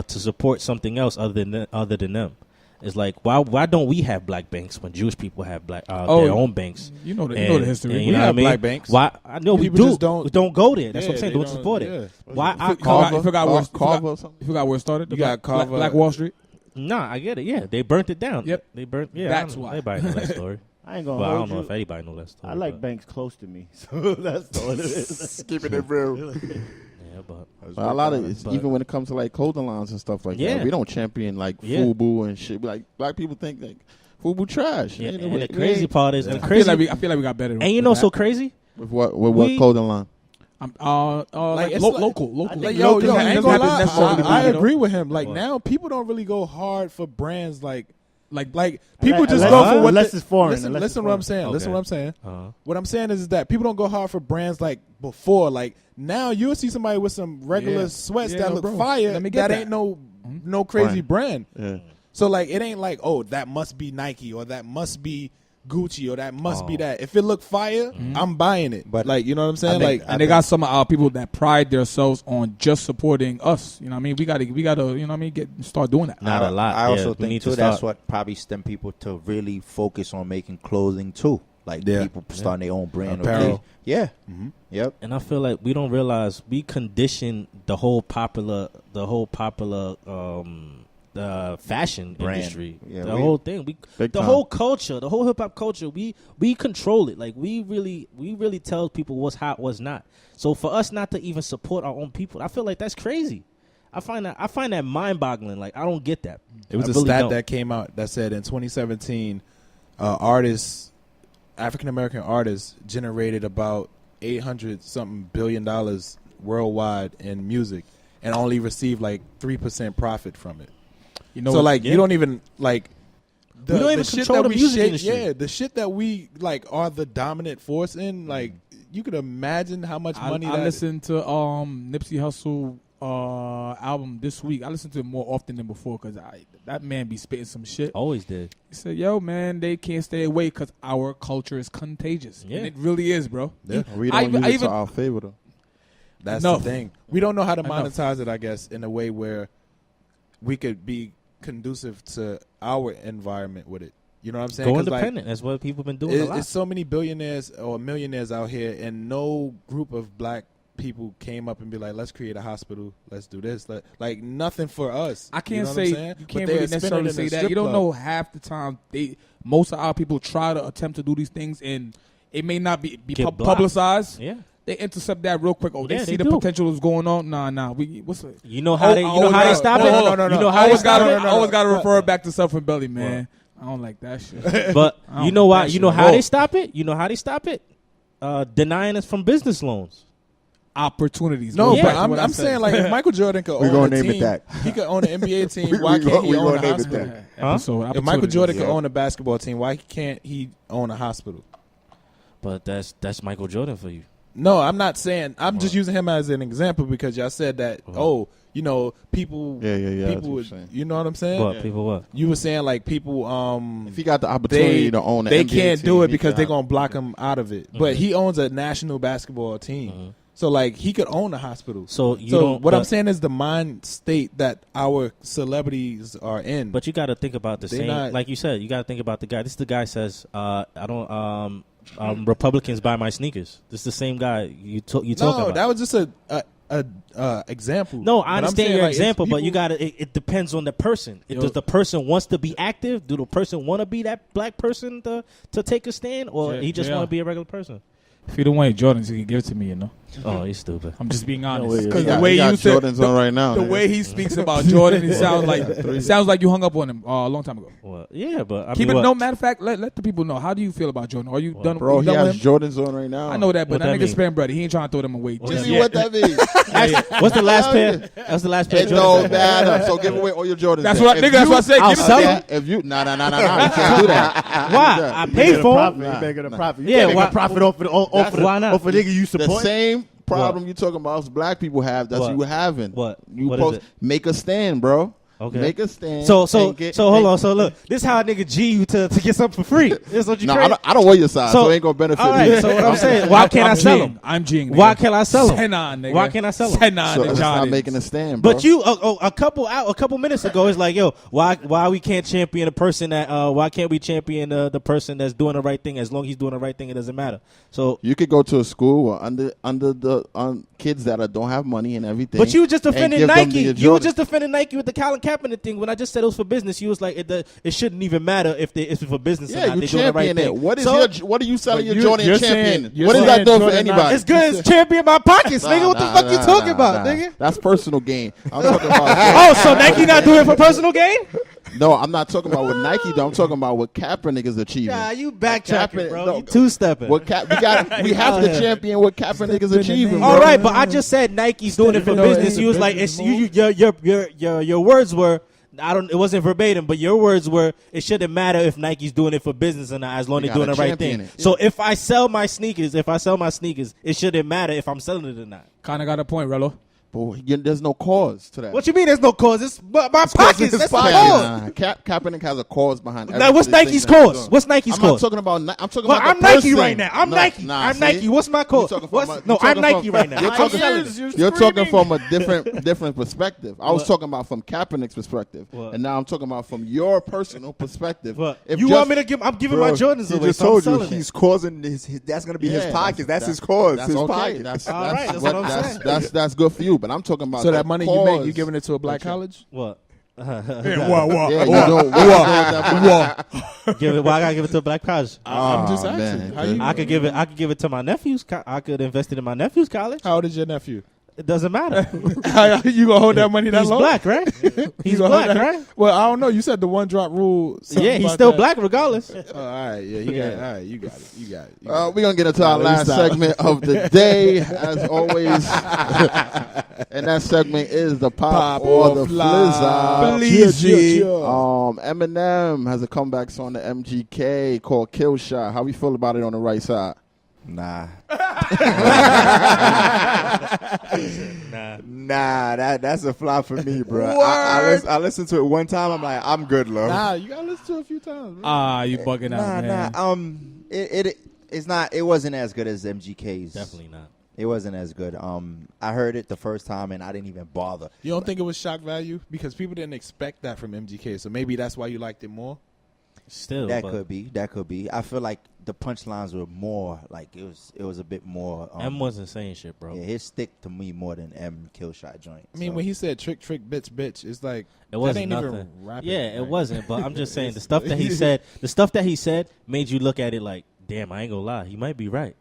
support something else other than them. It's like why don't we have black banks when Jewish people have their own banks? You know the And history. you We know what I have mean? black banks. Why? I know we People do. just don't- We don't go there. That's Yeah, what I'm saying. they Don't support it. yeah. Why? You forgot where Carver or something? you forgot where it started. You got Carver. Black Wall Street. Nah, I get it. Yeah, they burnt it down. Yep. They burnt. Yeah, That's I don't know. why. Everybody knows that story. I ain't gonna Well, I hold don't know you. if anybody knows that story. I like but- banks close to me, so that's all it is. Keeping it real. Yeah, but But a lot of it's, But- even when it comes to like clothing lines and stuff like Yeah. that, we don't champion like Yeah. FUBU and shit. Like black people think like FUBU trash. yeah, Ain't and it- the crazy part is, and I the feel crazy, like we got better. and you know, so crazy. with what We- clothing line? Like it's local. I think Like, local I ain't doesn't gonna have to lie. necessarily be, I you know? agree with him. Like What? now, people don't really go hard for brands like people Unless- just unless- go for what. unless it's foreign, Listen, unless listen it's what I'm foreign. saying. Listen Okay. what I'm saying. Uh-huh. What I'm saying is that people don't go hard for brands like before. Like now, you'll see somebody with some regular Yeah. sweats Yeah, that no, look bro. fire. Let me get that. ain't no crazy Right. brand. Yeah. So like it ain't like, oh, that must be Nike or that must be Gucci or that must be Oh. that. If it look fire, I'm buying it. But like, you know what I'm saying? think- Like And they got some of our people that pride themselves on just supporting us. You know what I mean? We gotta, you know what I mean? Start doing that. Not a lot. I Yeah, also we need think to too that's start. what probably stem people to really focus on making clothing too. Like Yeah. people starting their own brand. Apparel. Yeah. Yep. And I feel like we don't realize we condition the whole popular fashion Brand. industry. Yeah, the we- whole thing. Big The time. whole culture, the whole hip hop culture, we control it. Like we really tell people what's hot, what's not. So for us not to even support our own people, I feel like that's crazy. I find that mind boggling. Like I don't get that. It was I a really stat don't. that came out that said in 2017, African American artists generated about $800-something billion worldwide in music, and only received like 3% profit from it. You know, So what- like you don't even like. We don't even shit control that the we music shape- industry. Yeah, the shit that we like are the dominant force in. Like you could imagine how much money I that listened to Nipsey Hussle album this week. I listen to it more often than before because that man be spitting some shit. Always did. He said, "Yo, man, they can't stay away because our culture is contagious." Yeah. And it really is, bro. Yeah. We don't use it to our favor, though. That's Enough. the thing. We don't know how to Enough. monetize it, I guess, in a way where we could be conducive to our environment with it. You know what I'm saying? Go 'Cause, like, independent. That's what people been doing a lot. it's so many billionaires or millionaires out here, and no group of black people came up and be like, let's create a hospital, let's do this. Like nothing for us. I You can't know what say I'm saying? you But can't they're really spending necessarily it in say a that. strip You don't club. know half the time most of our people try to attempt to do these things and it may not be Get blocked. publicized. Yeah. They intercept that real quick. Oh, they Yeah, see they the do. potential is going on. Nah. What's it? You know how they stop it? No. You know how they stop it? I always got to refer it back to Self and Belly, man. I don't like that shit. But I don't you know like why? that You know shit how at they all. stop it? You know how they stop it? Denying us from business loans. Opportunities. No, Yeah. but Back to what I I'm said. saying, like, if Michael Jordan could We own gonna a name it team, that. he could own an NBA team. We Why can't we he own gonna a name it hospital? that. Episode, If Michael Jordan could Yeah. own a basketball team, why can't he own a hospital? But that's Michael Jordan for you. No, I'm not saying. I'm just using him as an example because y'all said that. Oh, you know, people. Yeah. That's People. what you're Would, saying. you know what I'm saying? What people what? You were saying like people. If he got the opportunity to own an they NBA can't team, do it he because can they're have- gonna block him out of it. But he owns a national basketball team, so like he could own a hospital. So you don't. what I'm but- saying is the mind state that our celebrities are in. But you got to think about the They same. not- Like you said, you got to think about the guy. This is the guy says, "I don't. Republicans buy my sneakers." This is the same guy you talking no, about. that was just a example. No, I But I'm understand saying, your like, it's example, but you people- got to. It depends on the person. Yo. Does the person wants to be active? Do the person want to be that black person to take a stand, or Yeah, he just yeah. want to be a regular person? If you don't want Jordans, you can give it to me. You know, Oh, he's stupid. I'm just being No, honest. he Because got- the way he got you said Jordans on right now. the man. way he speaks about Jordan, it sounds like you hung up on him a long time ago. Well, yeah, but I Keep mean, it. what- No matter of fact, let the people know. How do you feel about Jordan? Are you done? Bro, you he done has with him? Jordans on right now. I know that, but What that that nigga's mean? spam bread. He ain't trying to throw them away. What Tell Just me Yeah. what that means. Actually, what's the last pair? That's the last pair. It of don't Jordans. matter. So give away all your Jordans. That's then. what, If nigga. That's you- what I said. I'll Give it sell to them. me. If you you can't do that. Why? I You paid making a for profit. them. You making a profit. You Yeah, can't make why- a profit off of Why not? off a nigga you The support. same problem you talking about us black people have that What? you having. What? You What is supposed it? make a stand, bro. Okay. Make a stand. So and get- hold and- on. So look, this how a nigga G you to get something for free. This is what you No, crazy. I don't wear your size, so it ain't gonna benefit all me. right. So what I'm saying, why can't I sell them? I'm G'ing. Why can't I sell them? Send on, nigga. Why can't I sell them? Send on So the it's not Jordans. making a stand, bro. But you a couple minutes ago, it's like, yo, why we can't champion a person that why can't we champion the person that's doing the right thing? As long as he's doing the right thing, it doesn't matter. So, you could go to a school where under the kids that don't have money and everything. but you were just and defending give them Nike. the You were Jordans. just defending Nike with the Colin Kaepernick thing. When I just said it was for business, you was like, it shouldn't even matter if it's for business or Yeah, not. you They doing the right champion it. thing. What is So, what are you selling But your you're Jordan saying- championing? you're What is saying that doing for Jordan anybody? It's good as champion my pockets, nigga. What the fuck you talking about, nigga? That's personal gain. I'm talking about. Oh, so Nike not doing it for personal gain? No, I'm not talking about what Nike do. I'm talking about what Kaepernick is achieving. Nah, you backtracking, Kaepernick- bro. no. You two-stepping. We have to champion what Kaepernick is achieving. All bro. right, but I just said Nike's doing it for No, business. it's You was like, business your words were, it wasn't verbatim, but your words were, it shouldn't matter if Nike's doing it for business or not, as long as You they're doing the gotta right thing. champion it. So if I sell my sneakers, it shouldn't matter if I'm selling it or not. Kind of got a point, Rello. But there's no cause to that. What you mean? There's no cause? It's my pockets. That's the Nah, cause. Kaepernick has a cause behind. Now, what's everything Nike's that he's cause? doing. What's Nike's I'm not cause? talking about. I'm talking Well, about. I'm the Nike person. right now. I'm Nike. I'm see? Nike. What's my cause? You're talking from I'm talking Nike from- right now. You're I'm talking, selling it. you're talking from a different perspective. I was What? talking about from Kaepernick's perspective, What? and now I'm talking about from your personal perspective. What? If You just- want me to give? I'm giving my Jordans He away. just so I'm told you selling it. he's causing his that's going to be his Yeah, pockets. That's his that- cause. That's His okay. pocket. That's All right, that's what I'm saying. That's good for you. But I'm talking about So the that money you make, you cause. giving it to a black college? What? Yeah, you don't. Give it. Why I gotta give it to a black college? I'm just asking. man. How you? I could give it to my nephew's. I could invest it in my nephew's college. How old is your nephew? It doesn't matter. You gonna hold that money that He's long? black, right? He's gonna black, hold that- right? Well, I don't know. You said the one drop rule. something Yeah, he's about still that. black regardless. All right, yeah, you got it. All right, you got it. You got it. You got it. We're going to get into our Let me last stop. segment of the day, as always. And that segment is the pop or the flizz. Blizzy. Eminem has a comeback song to MGK called Kill Shot. How we feel about it on the right side? Nah. Nah. That's a flop for me, bro. I listened to it one time. I'm like, I'm good, love. Nah, you gotta listen to it a few times. You bugging out, man. It's not. It wasn't as good as MGK's. Definitely not. It wasn't as good. I heard it the first time and I didn't even bother. You don't think it was shock value because people didn't expect that from MGK, so maybe that's why you liked it more. Still, That could be. I feel like the punchlines were more like it was a bit more. M wasn't saying shit, bro. Yeah, his stick to me more than M kill shot joint. I mean, when he said trick, bitch, it's like It wasn't that ain't nothing. even rapping. Yeah, it Like, wasn't. But I'm just saying the stuff that he said, made you look at it like, damn, I ain't gonna lie, he might be right.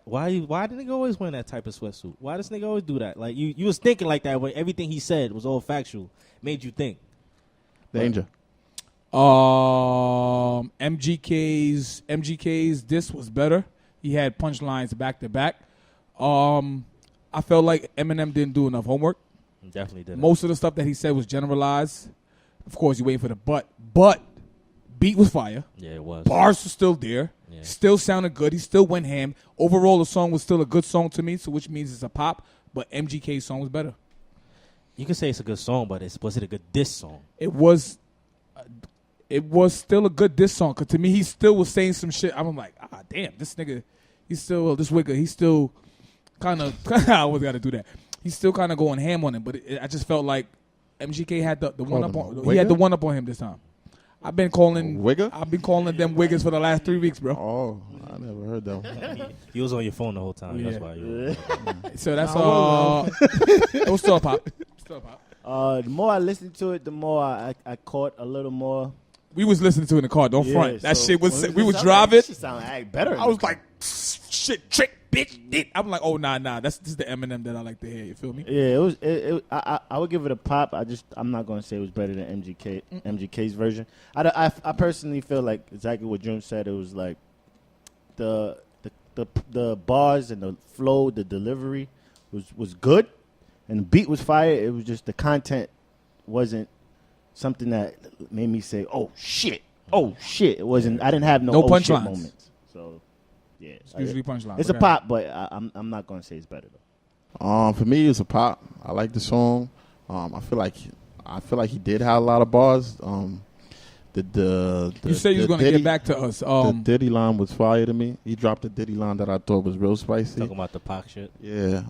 Why did nigga always wear that type of sweatsuit? Why does nigga always do that? Like you was thinking like that when everything he said was all factual, made you think. Danger. MGK's this was better. He had punchlines back to back. I felt like Eminem didn't do enough homework. Definitely did. Most of the stuff that he said was generalized. Of course, you waiting for the but beat was fire. Yeah, it was. Bars were still there. Yeah. Still sounded good. He still went ham. Overall, the song was still a good song to me, so which means it's a pop. But MGK's song was better. You can say it's a good song, but was it a good diss song? It was still a good diss song. Because to me, he still was saying some shit. I'm like, damn, this nigga, this wigger, he's still kind of, I always got to do that. He's still kind of going ham on him. But I just felt like MGK had the one up on, he had the one up on him this time. I've been calling them wiggers for the last 3 weeks, bro. Oh, I never heard that one. You was on your phone the whole time. Yeah. That's why you. So that's it was still a pop. The more I listened to it, the more I caught a little more. We was listening to it in the car. Don't front. That so shit was. when We was listening, driving. She sounded like better. I was like, shit, trick, bitch, dick. I'm like, oh nah. This is the Eminem that I like to hear. You feel me? Yeah, it was. I would give it a pop. I'm not gonna say it was better than MGK's version. I personally feel like exactly what June said. It was like the bars and the flow, the delivery was good, and the beat was fire. It was just the content wasn't something that made me say, "Oh shit." It wasn't. I didn't have no oh shit punchlines. moments. So yeah, It's usually punchlines. it's a pop, but I'm not gonna say it's better though. For me, it's a pop. I like the song. I feel like he did have a lot of bars. You said you was gonna get back to us. The Diddy line was fire to me. He dropped a Diddy line that I thought was real spicy. Talking about the Pac shit. Yeah,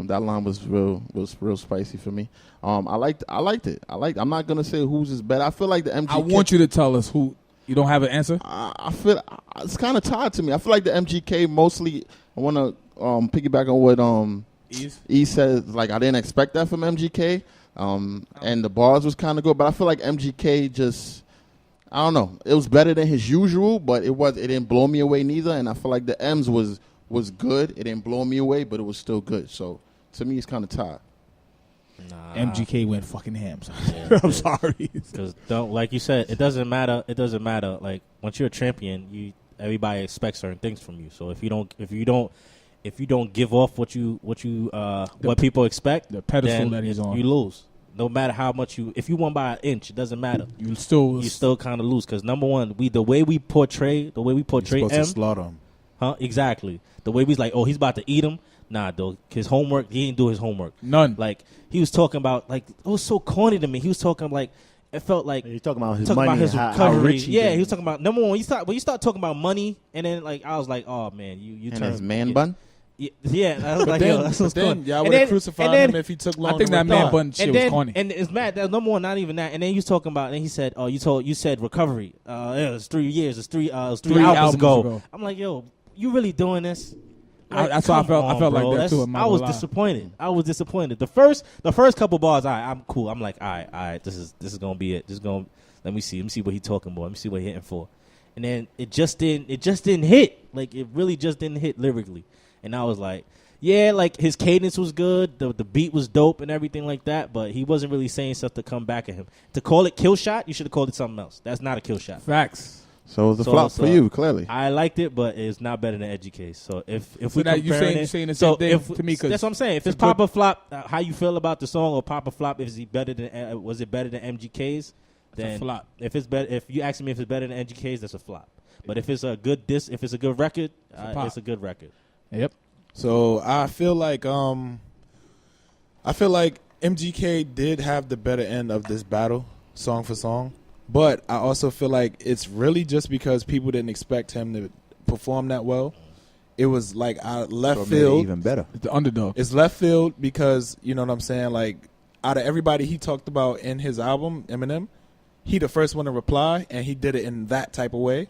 that line was real spicy for me. I liked it. I'm not gonna say whose is better. I feel like the MGK. I want you to tell us who. You don't have an answer? I feel it's kind of tied to me. I feel like the MGK mostly. I want to piggyback on what E said. Like I didn't expect that from MGK. And the bars was kind of good, but I feel like MGK just. I don't know. It was better than his usual, but it didn't blow me away neither. And I feel like the M's was good. It didn't blow me away, but it was still good. So to me, it's kind of tied. Nah. MGK went fucking ham. Yeah, I'm sorry. Because like you said, it doesn't matter. It doesn't matter. Like once you're a champion, everybody expects certain things from you. So if you don't give off what people expect, the pedestal then that he's on, you lose. No matter how much if you won by an inch, it doesn't matter. You still kind of lose because number one, the way we portray You're supposed M, to slaughter him. huh? Exactly. The way we's like, oh, he's about to eat him. Nah, though, his homework, he didn't do his homework. None. Like he was talking about, like it was so corny to me. He was talking like it felt like He's talking about his talking money, about his and recovery. how rich he He was talking about number one. When you start talking about money, and then like I was like, oh man, you And turn his man bun. Yeah, I was like, yo, that's what's then corny. y'all And would have then- crucified and then- him if he took long. I think that man bun shit was corny. And it's mad. That number one, not even that. And then he was talking about. And he said, "Oh, you said recovery. It was 3 years. It was three albums ago." I'm like, "Yo, you really doing this?" That's how I felt. I felt like that too. I was disappointed. The first couple bars, I'm cool. I'm like, all right. This is gonna be it. Let me see what he's talking about. Let me see what he's hitting for. And then it just didn't hit. Like it really just didn't hit lyrically. And I was like. Yeah, like his cadence was good, the beat was dope and everything like that, but he wasn't really saying stuff to come back at him. To call it kill shot, you should have called it something else. That's not a kill shot. Facts. So it was a flop for you, clearly. I liked it, but it's not better than Edgy Case. So if So we that comparing you're saying the same thing to me, 'cause that's what I'm saying. If it's Papa Flop, how you feel about the song, or Papa Flop, was it better than MGK's? Then It's a flop. If you asking me if it's better than MGK's, that's a flop. But if it's a good record, a pop. it's a good record. Yep. So I feel like MGK did have the better end of this battle, song for song. But I also feel like it's really just because people didn't expect him to perform that well. It was like left So it made it field. even better. The underdog. It's left field because, you know what I'm saying, like out of everybody he talked about in his album, Eminem, he the first one to reply, and he did it in that type of way.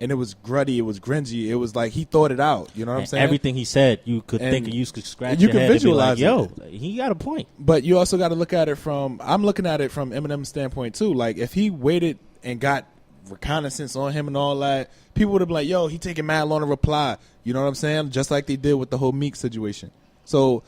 And it was gruddy, it was gringy, it was like he thought it out. You know what I'm saying? Everything he said, you could And think, you could scratch you your can head and be like, visualize yo, he got a point. But you also got to look at it I'm looking at it from Eminem's standpoint too. Like if he waited and got reconnaissance on him and all that, people would have been like, yo, he taking mad long to reply. You know what I'm saying? Just like they did with the whole Meek situation. So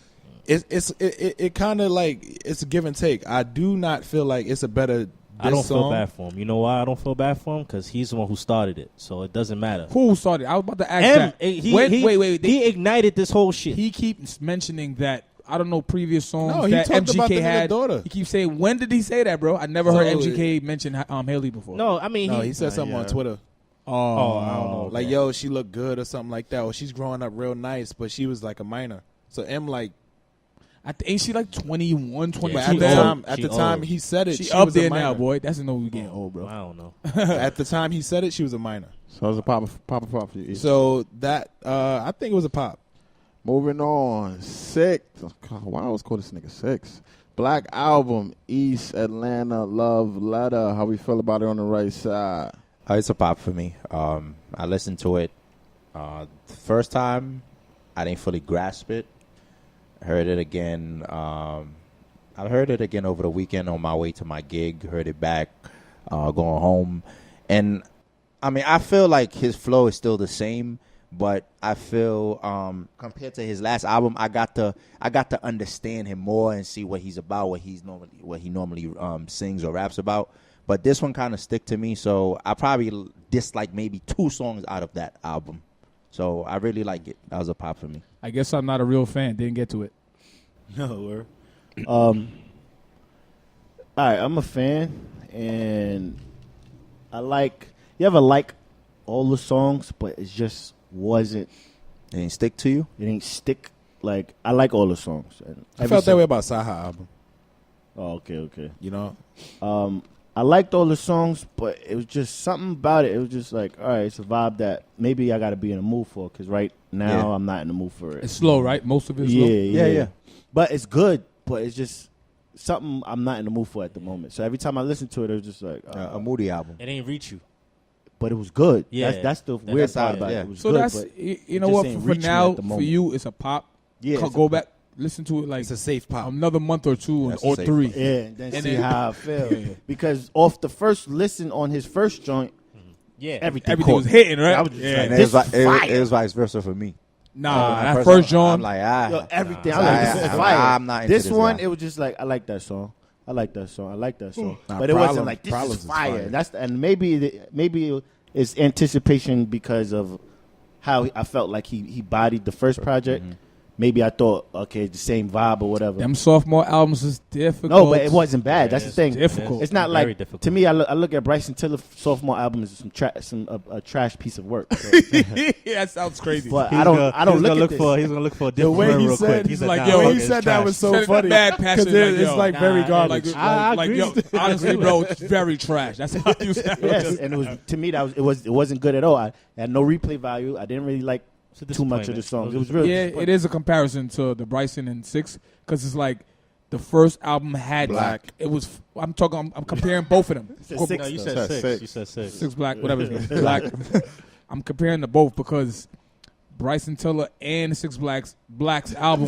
it kind of like it's a give and take. I do not feel like it's a better I don't song. feel bad for him. You know why I don't feel bad for him? Because he's the one who started it, so it doesn't matter. Who started? I was about to ask that. Wait. He ignited this whole shit. He keeps mentioning that. I don't know previous songs No, he that talked about the MGK nigga had. daughter. He keeps saying, when did he say that, bro? I never heard MGK mention Haley before. No, I mean, No, he said something on Twitter. Oh, I don't know. Like, yo, she looked good or something like that. Or she's growing up real nice, but she was like a minor. So M like, ain't she like 21, 22? but at the old. time, at She the time old. he said it, She she up was a there minor. now, boy. That's no we getting old, bro. I don't know. At the time he said it, she was a minor. So it's a pop for you. So that I think it was a pop. Moving on, 6. Oh, God, why I always call this nigga 6? Black Album, East Atlanta Love Letter. How we feel about it on the right side? It's a pop for me. I listened to it the first time. I didn't fully grasp it. Heard it again. I heard it again over the weekend on my way to my gig. Heard it back going home. And, I mean, I feel like his flow is still the same. But I feel compared to his last album, I got to understand him more and see what he's about, what he normally sings or raps about. But this one kind of stick to me, so I probably dislike maybe 2 songs out of that album. So I really like it. That was a pop for me. I guess I'm not a real fan. Didn't get to it. No, all right, I'm a fan, and I like. You ever like all the songs, but it just wasn't. It didn't stick to you? It ain't stick. Like I like all the songs. And I every felt that song- way about Saha album. Oh, okay. You know, I liked all the songs, but it was just something about it. It was just like, all right, it's a vibe that maybe I got to be in the mood for. Because right now I'm not in the mood for it. It's slow, right? Most of it is yeah, slow. yeah. But it's good. But it's just something I'm not in the mood for at the moment. So every time I listen to it, it was just like A Moody album. It ain't reach you. But it was good. Yeah. That's the weird that's how part it- about yeah. it. It was So good, that's, but you know just what, ain't for reaching now, at the for moment. you, it's a pop. Yeah, it's Go a- back, listen to it like it's a safe pop. another month or two That's or a safe 3. pop. Yeah, and then And see then- how I feel. Because off the first listen on his first joint, Yeah. everything Everything was caught- hitting, right? I was just Yeah. like, And this it was fire. vice versa for me. Nah, When that I first John. I'm like, Yo, everything. nah, I'm like, this is fire. I'm not into this one, guy. it was just like, I like that song. I like that song. I like that song. Nah, but it wasn't Problem- like, this Problems is is fire. fire. That's and maybe it's anticipation because of how I felt like he bodied the first project. Maybe I thought, okay, the same vibe or whatever. Them sophomore albums is difficult. No, but it wasn't bad. That's the it's thing. difficult. It's not Very like difficult. to me. I look at Bryson Tiller's sophomore album as a trash piece of work. So. Yeah, that sounds crazy. But I don't look at this. He's gonna look for a The different way word he real said, quick. he's said, like, nah, yo, the way fuck he it, said it's that trash. was so Said it funny. mad passion, 'Cause like, it's yo, like very nah, garbage. I like, agree. yo, honestly, bro, it's very trash. That's how you sound. Yes, and it was to me that it wasn't good at all. I had no replay value. I didn't really like It's a too much of the disappointment. songs. It was really Yeah, it is a comparison to the Bryson and 6 because it's like the first album had Black. It was. I'm comparing both of them. said Co- six. No, you though. said Said 6. six. You said 6. 6 Black, whatever. His name is, Black. I'm comparing the both because Bryson Tiller and 6 Black's album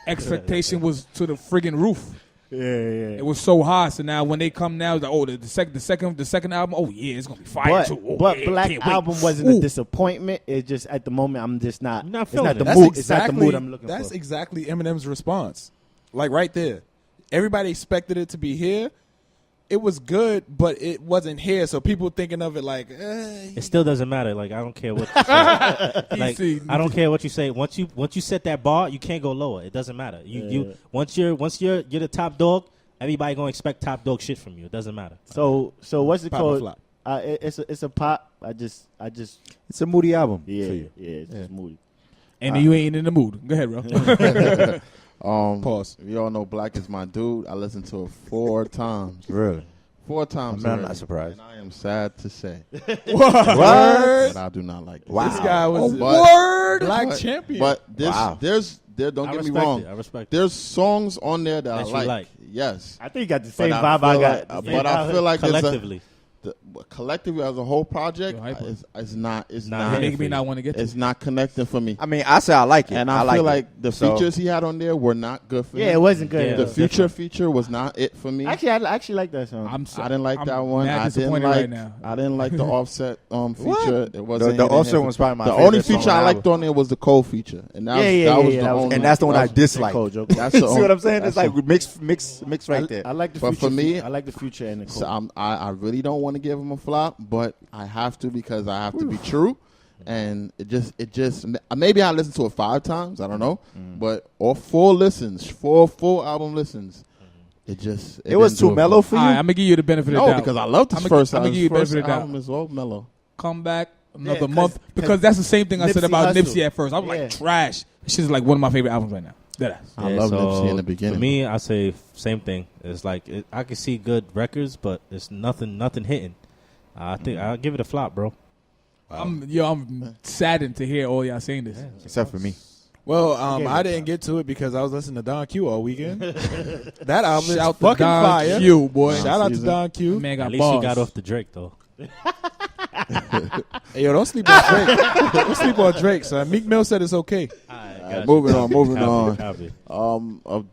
expectation was to the friggin' roof. Yeah. It was so high. So now when they come now, it's like, oh, the second album. Oh yeah, it's gonna be fire too. Oh, But yeah, Black can't wait. album wasn't Ooh. a disappointment. It's just at the moment I'm just not. You're not it's feeling not it. the That's mood. It's not the mood I'm looking That's for. exactly Eminem's response. Like right there. Everybody expected it to be here. It was good, but it wasn't here. So people thinking of it like, It still doesn't matter. Like I don't care what you say. Like Easy. I don't care what you say. Once you set that bar, you can't go lower. It doesn't matter. You once you're the top dog, everybody gonna expect top dog shit from you. It doesn't matter. So what's it Pop or called? flop? It's a pop. I just It's a Moody album. yeah for you. yeah. It's just moody. And then you ain't in the mood. Go ahead, bro. Pause. You all know Black is my dude. I listened to it 4 times. Really? 4 times. I'm already. not surprised. And I am sad to say What? that I do not like this. Wow. This guy was a But- black but- champion. But Wow. don't I get me respect wrong. it. I respect it. There's songs on there that I you like. like. Yes. I think you got the But same I vibe I feel got. like- but I feel like Collectively. collectively as a whole project Yo, Hypa. is not Not Making me not want to get to it's it. not connecting for me. I mean, I say I like it. And I feel like the So- features he had on there were not good for me. Yeah, it wasn't good. Yeah. The future feature was not it for me. Actually, I actually like that song. I'm so, I didn't like I'm that one. Mad I didn't disappointed like. right now. I didn't like the Offset feature. It wasn't The hitting Offset him. one's probably my The favorite only song feature on I the liked album. on there was the Cole feature, and that was Yeah, that was that the was- only. And that's the one I that's- dislike. Cold joke. That's the See only, what I'm saying? It's that's like mix right there. I like the But future. for me- I like the future and the So Cole. I really don't want to give him a flop, but I have to because I have to be true. And it just maybe I listened to it 5 times. I don't know, but all 4 listens, 4 full album listens. It was didn't too do it mellow me. for you. All right, I'm gonna give you the benefit of the No, doubt. because I loved his I'ma first give album. you His the first benefit of the doubt. album is all mellow. Come back another 'cause- month because that's the same thing I said Nipsey about Hussle. Nipsey at first. I was Yeah. like trash. This shit's like one of my favorite albums right now. Deadass. I Yeah, love so Nipsey in the beginning. For me, I say same thing. It's like I can see good records, but it's nothing hitting. I think I'll give it a flop, bro. I'm saddened to hear all y'all saying this. Except for me. Well, I didn't get to it because I was listening to Don Q all weekend. That album is Shout to fucking Don fire. Q, boy. Shout out to Season. Don Q. Man got At least bars. he got off the Drake though. Hey, yo, don't sleep on Drake. Don't sleep on Drake, son. Meek Mill said it's okay. Moving on. Copy.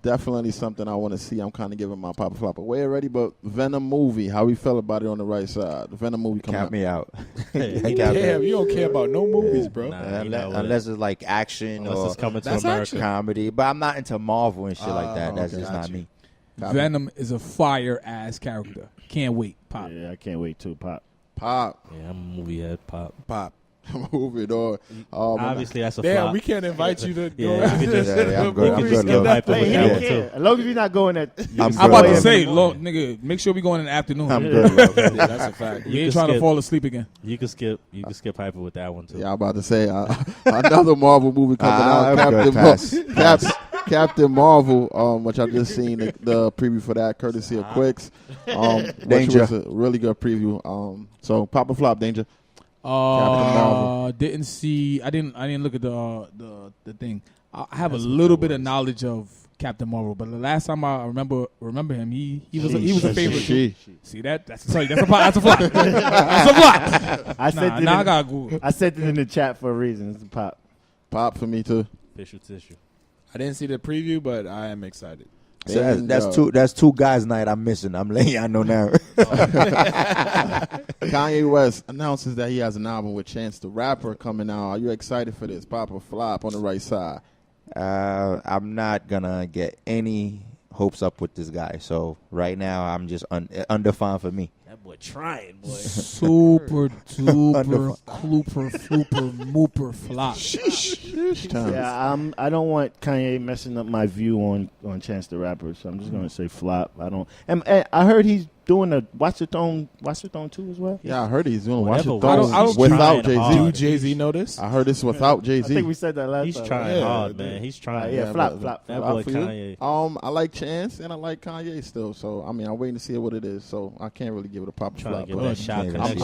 Definitely something I want to see. I'm kind of giving my pop a flop away already, but Venom movie. How we felt about it on the right side? The Venom movie coming Count out. me out. Damn, you don't care about no movies, bro. Nah, you know what? Unless it's like action Unless or it's coming to That's America. action. comedy. But I'm not into Marvel and shit like that. That's okay. just Got not you. me. Venom is a fire ass character. Can't wait. Pop. Yeah, I can't wait to pop. Pop. Yeah, I'm a movie head. Pop. Pop. Moving on. Obviously, that's a Damn, flop. we can't invite you to Yeah, go. you could just- Yeah, I'm good. I'm You good. could skip Lil. Hypa Hey, with he that don't one care. too. As long as you're not going at. I'm I'm about to good. say, nigga, make sure we go in the afternoon. I'm good. Lil. Yeah, that's a fact. We You ain't can trying to skip. fall asleep again. You could skip Hypa with that one too. Yeah, I'm about to say another Marvel movie coming out. I'm good. Pass. Captain Marvel, which I just seen the preview for that, courtesy of Quicks. Which Danger. was a really good preview. So pop a flop, Danger. Marvel. Didn't see. I didn't look at the thing. I have a little bit of knowledge of Captain Marvel, but the last time I remember him, he was a favorite. Too. See that? That's a flop. That's a flop. That's a flop. I said Nah, I gotta Google. I said it in the chat for a reason. It's a pop. Pop for me too. Tissue. I didn't see the preview, but I am excited. So And, that's two guys' night I'm missing. I'm letting y'all know now. Kanye West announces that he has an album with Chance the Rapper coming out. Are you excited for this? Pop or flop on the right side? I'm not gonna get any hopes up with this guy. So right now I'm just undefined for me. That boy trying, boy. Super duper klooper flooper mooper flop. Yeah, I don't want Kanye messing up my view on Chance the Rapper, so I'm just gonna say flop. I don't. And I heard he's doing a Watch the Throne 2 as well. Yeah, I heard he's doing Whatever Watch It works. Throne He's without trying Jay hard. Z. Do Jay-Z know this? I heard this without Jay I think we Z. said that last He's time. trying Yeah. hard, man. He's trying. Yeah, flop. That Flop boy for you? Kanye. I like Chance and I like Kanye still. So I mean, I'm waiting to see what it is. So I can't really give it a pop Trying to flop. get but that shot I'm- connection.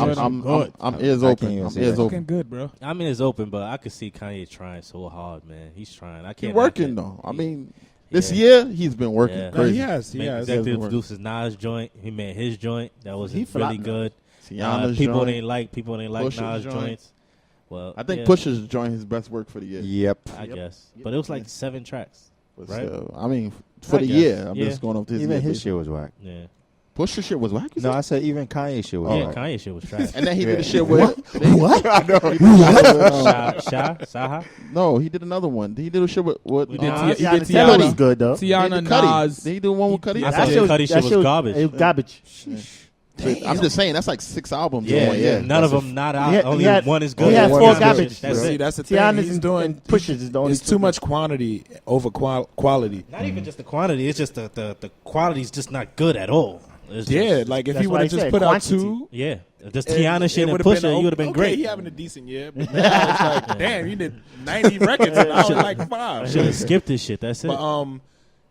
I'm ears I open. can't even I'm say ears that. open. Fucking good, bro. I mean, it's open, but I could see Kanye trying so hard, man. He's trying. I He's can't. working knock though. I it. mean, this Yeah. year he's been working Yeah. No, crazy. he has. He has. Executive work. produces Nas joint. He made his joint. That was He really flopped. good. Tiana's People joint. ain't like Pusha's Nas joint. joints. Well, I think yeah, Pusha's joint his best work for the year. Yep. I guess, but it was like 7 tracks. But Right. still, I mean, for I the guess. year, I'm Yeah. just going off this Even year. his basically. shit was whack. Yeah, Pusha shit was whack. you No, said? I said even Kanye shit was yeah. whack. Kanye shit was trash. And then he did Yeah. the shit with What? I know. Saha. No, he did another one. He did a shit with We did He Yeah, did the Taylor was Tiana. good though. Tiana, Cudi. Nas. Did he do one with Cudi? I thought Cudi shit was garbage. It was garbage. I'm just saying that's like 6 albums. in Yeah, one yeah. year. None of That's them not out. He had- Only he had- one is he good. had One 4 is good. garbage. That's See, it. that's the thing. Tiana's He's and doing. Pusha's is the only It's two. too much quantity over quality. Not even just the quantity. It's just the quality's just not good at all. It's Yeah, just, like if That's he why would have I just said put quantity. out 2, yeah. This Tiana shit and would've Pusha, been you would have been okay, great. He having a decent year, but now it's like, damn, you did 90 records and I was like 5. Should have skipped this shit. That's it. But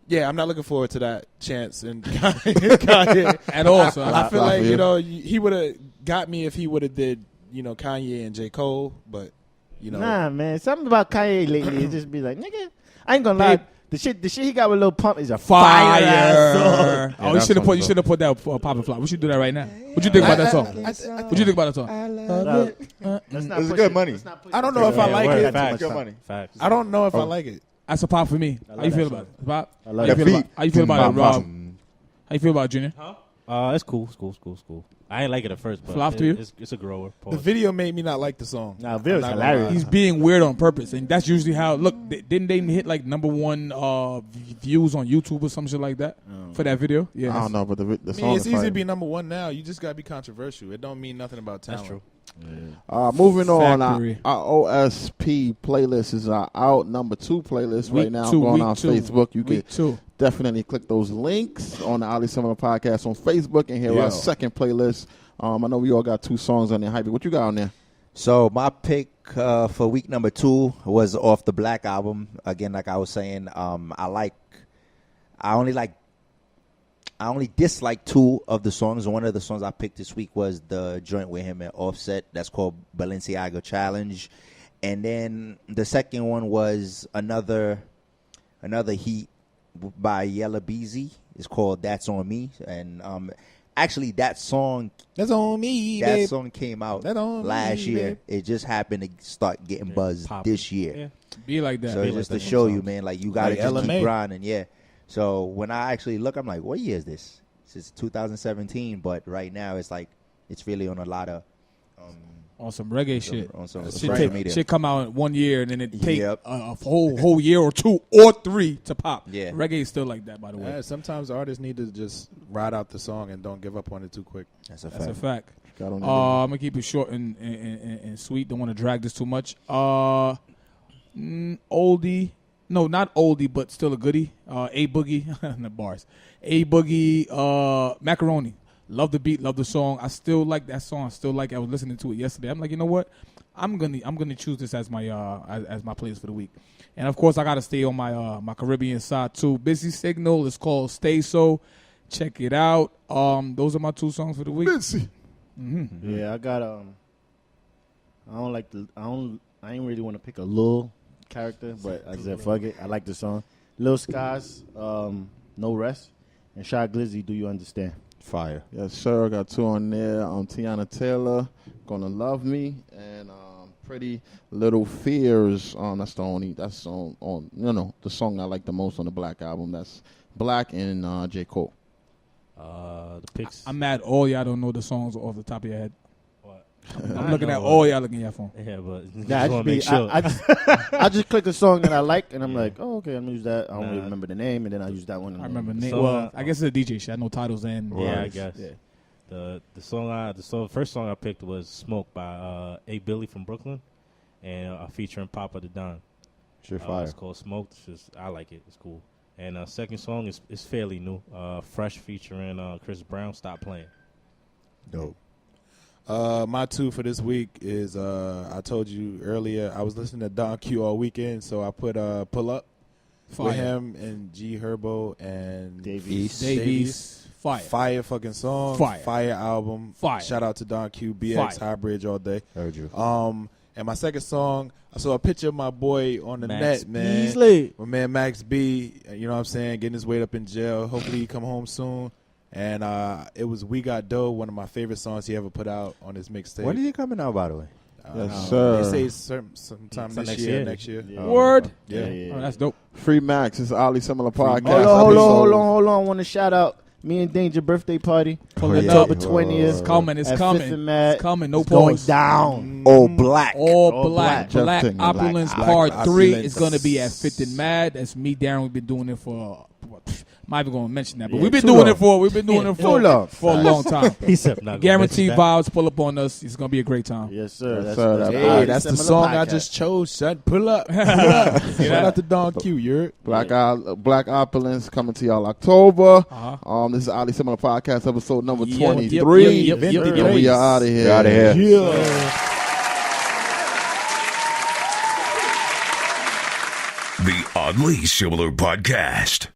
yeah, I'm not looking forward to that chance and Kanye At all, son. I feel like he would have got me if he would have did Kanye and J. Cole, but Nah, man. Something about Kanye lately is just be like, nigga, I ain't gonna lie. The shit he got with Lil Pump is a fire. Oh, you should have put that Pop and Flop. We should do that right now. What you think about that song? What you think about that song? It's good money. I don't know if I like it. Facts. Good money. Facts. I don't know if I like it. That's a pop for me. How you feel about it? Pop? I love How that you feel about it, Rob? How you feel about it, Junior? It's cool. It's cool. I ain't like it at first, but Flop to you? It's a grower. The Pause. video made me not like the song. Nah, video's I'm not hilarious. gonna He's being weird on purpose, and that's usually how. Look, didn't they hit like #1 views on YouTube or some shit like that for that video? Yeah, I don't know, but the I song mean, is it's easy fire. to be #1 now. You just gotta be controversial. It don't mean nothing about talent. That's true. Moving on, Factory. our OSP playlist is our out number 2 playlist Week right now. two, Going week on two. Facebook. You can Week 2. definitely click those links on the Ali Summer Podcast on Facebook and hear our second playlist. I know we all got 2 songs on there. Hype, what you got on there? So my pick for week number 2 was off the Black album. Again, like I was saying, I only dislike 2 of the songs. One of the songs I picked this week was the joint with him and Offset. That's called Balenciaga Challenge. And then the second one was another heat by Yella Beezy. It's called That's On Me. And actually that song That's on me, that babe. song came out That on last me, year. babe. It just happened to start getting buzzed popping. this year. Yeah. Be like that. So Be it's like just that to show you, sometimes. man, like you gotta Like just LMA. keep grinding, yeah. So when I actually look, I'm like, what year is this? It's 2017, but right now it's like it's really on a lot of On some reggae shit. on some Shit, social media. shit come out in 1 year and then it take Yep. a whole year or 2 or 3 to pop. Yeah. Reggae is still like that, by the way. Yeah, sometimes artists need to just ride out the song and don't give up on it too quick. That's a That's fact. a fact. Got on there. I'm gonna keep it short and sweet. Don't want to drag this too much. Oldie, no, not oldie, but still a goodie. A Boogie, the bars. A Boogie, Macaroni. Love the beat, love the song. I still like that song. I still like. I was listening to it yesterday. I'm like, you know what? I'm gonna choose this as my as my playlist for the week. And of course, I gotta stay on my my Caribbean side too. Busy Signal is called Stay So. Check it out. Those are my 2 songs for the week. Yeah, I got I ain't really want to pick a Lil character, but I said fuck it. I like the song. Lil Skies, No Rest, and Shy Glizzy, Do You Understand? Fire. Yes, sir. I got 2 on there. Tiana Taylor, Gonna Love Me, and Pretty Little Fears. That's on the song I like the most on the Black album. That's Black and J. Cole. The picks. I'm mad all y'all don't know the songs off the top of your head. What? I'm looking at all y'all looking at your phone. Yeah, but Nah, I just want to make sure. I just click a song that I like, and I'm like, oh, okay, I'm gonna use that. I don't really remember the name, and then I use that one. I remember name. So, Well, I guess it's a DJ shit. I know titles and Yeah, I words. guess. Yeah. The first song I picked was "Smoke" by A Billy from Brooklyn, and featuring Papa the Don. Sure fire. It's called "Smoke." I like it. It's cool. And second song is fairly new. Fresh featuring Chris Brown. Stop Playing. Dope. My 2 for this week is I told you earlier I was listening to Don Q all weekend, so I put Pull Up Fire. with him and G Herbo and Davies. Davies. Fire. Fire fucking song. Fire. Album. Fire. Shout out to Don Q, BX, Fire. High Bridge all day. Heard you. And my second song, I saw a picture of my boy on the Max net, man. Beasley. My man Max B, you know what I'm saying, getting his weight up in jail. Hopefully he come home soon. And it was We Got Dough, one of my favorite songs he ever put out on his mixtape. When is he coming out, by the way? Yes, sir. They say sometime Next next year. Yeah. Word. Yeah. Oh, that's dope. Free Max. It's Ali Similar Podcast. Hold episode- on. I want to shout out me and Dane-Ja birthday party. Pulling yeah. up. October 20th. It's coming. It's At coming. Fifth and Mad. It's coming. No It's going pause. down. All black. All All black. black. Black Just thinking Opulence black. Part Black 3 Opulence. is going to be at Fifth and Mad. That's me, Darren. We've been doing it for I'm not even going to mention that. But Yeah, we've been too doing long. it for for a long time. He said, not Guaranteed that. vibes. Pull up on us. It's going to be a great time. Yes, sir. Yes, sir. That's Hey, that's the similar song I podcast. just chose, son. Pull up. Pull up. Shout out to Don Q, you're Black Opulence coming to y'all October. Uh-huh. This is Ali Similar Podcast, episode number Yep, 23. yep, And we are out of here. We're outta here. Yeah. The Oddly Similar Podcast.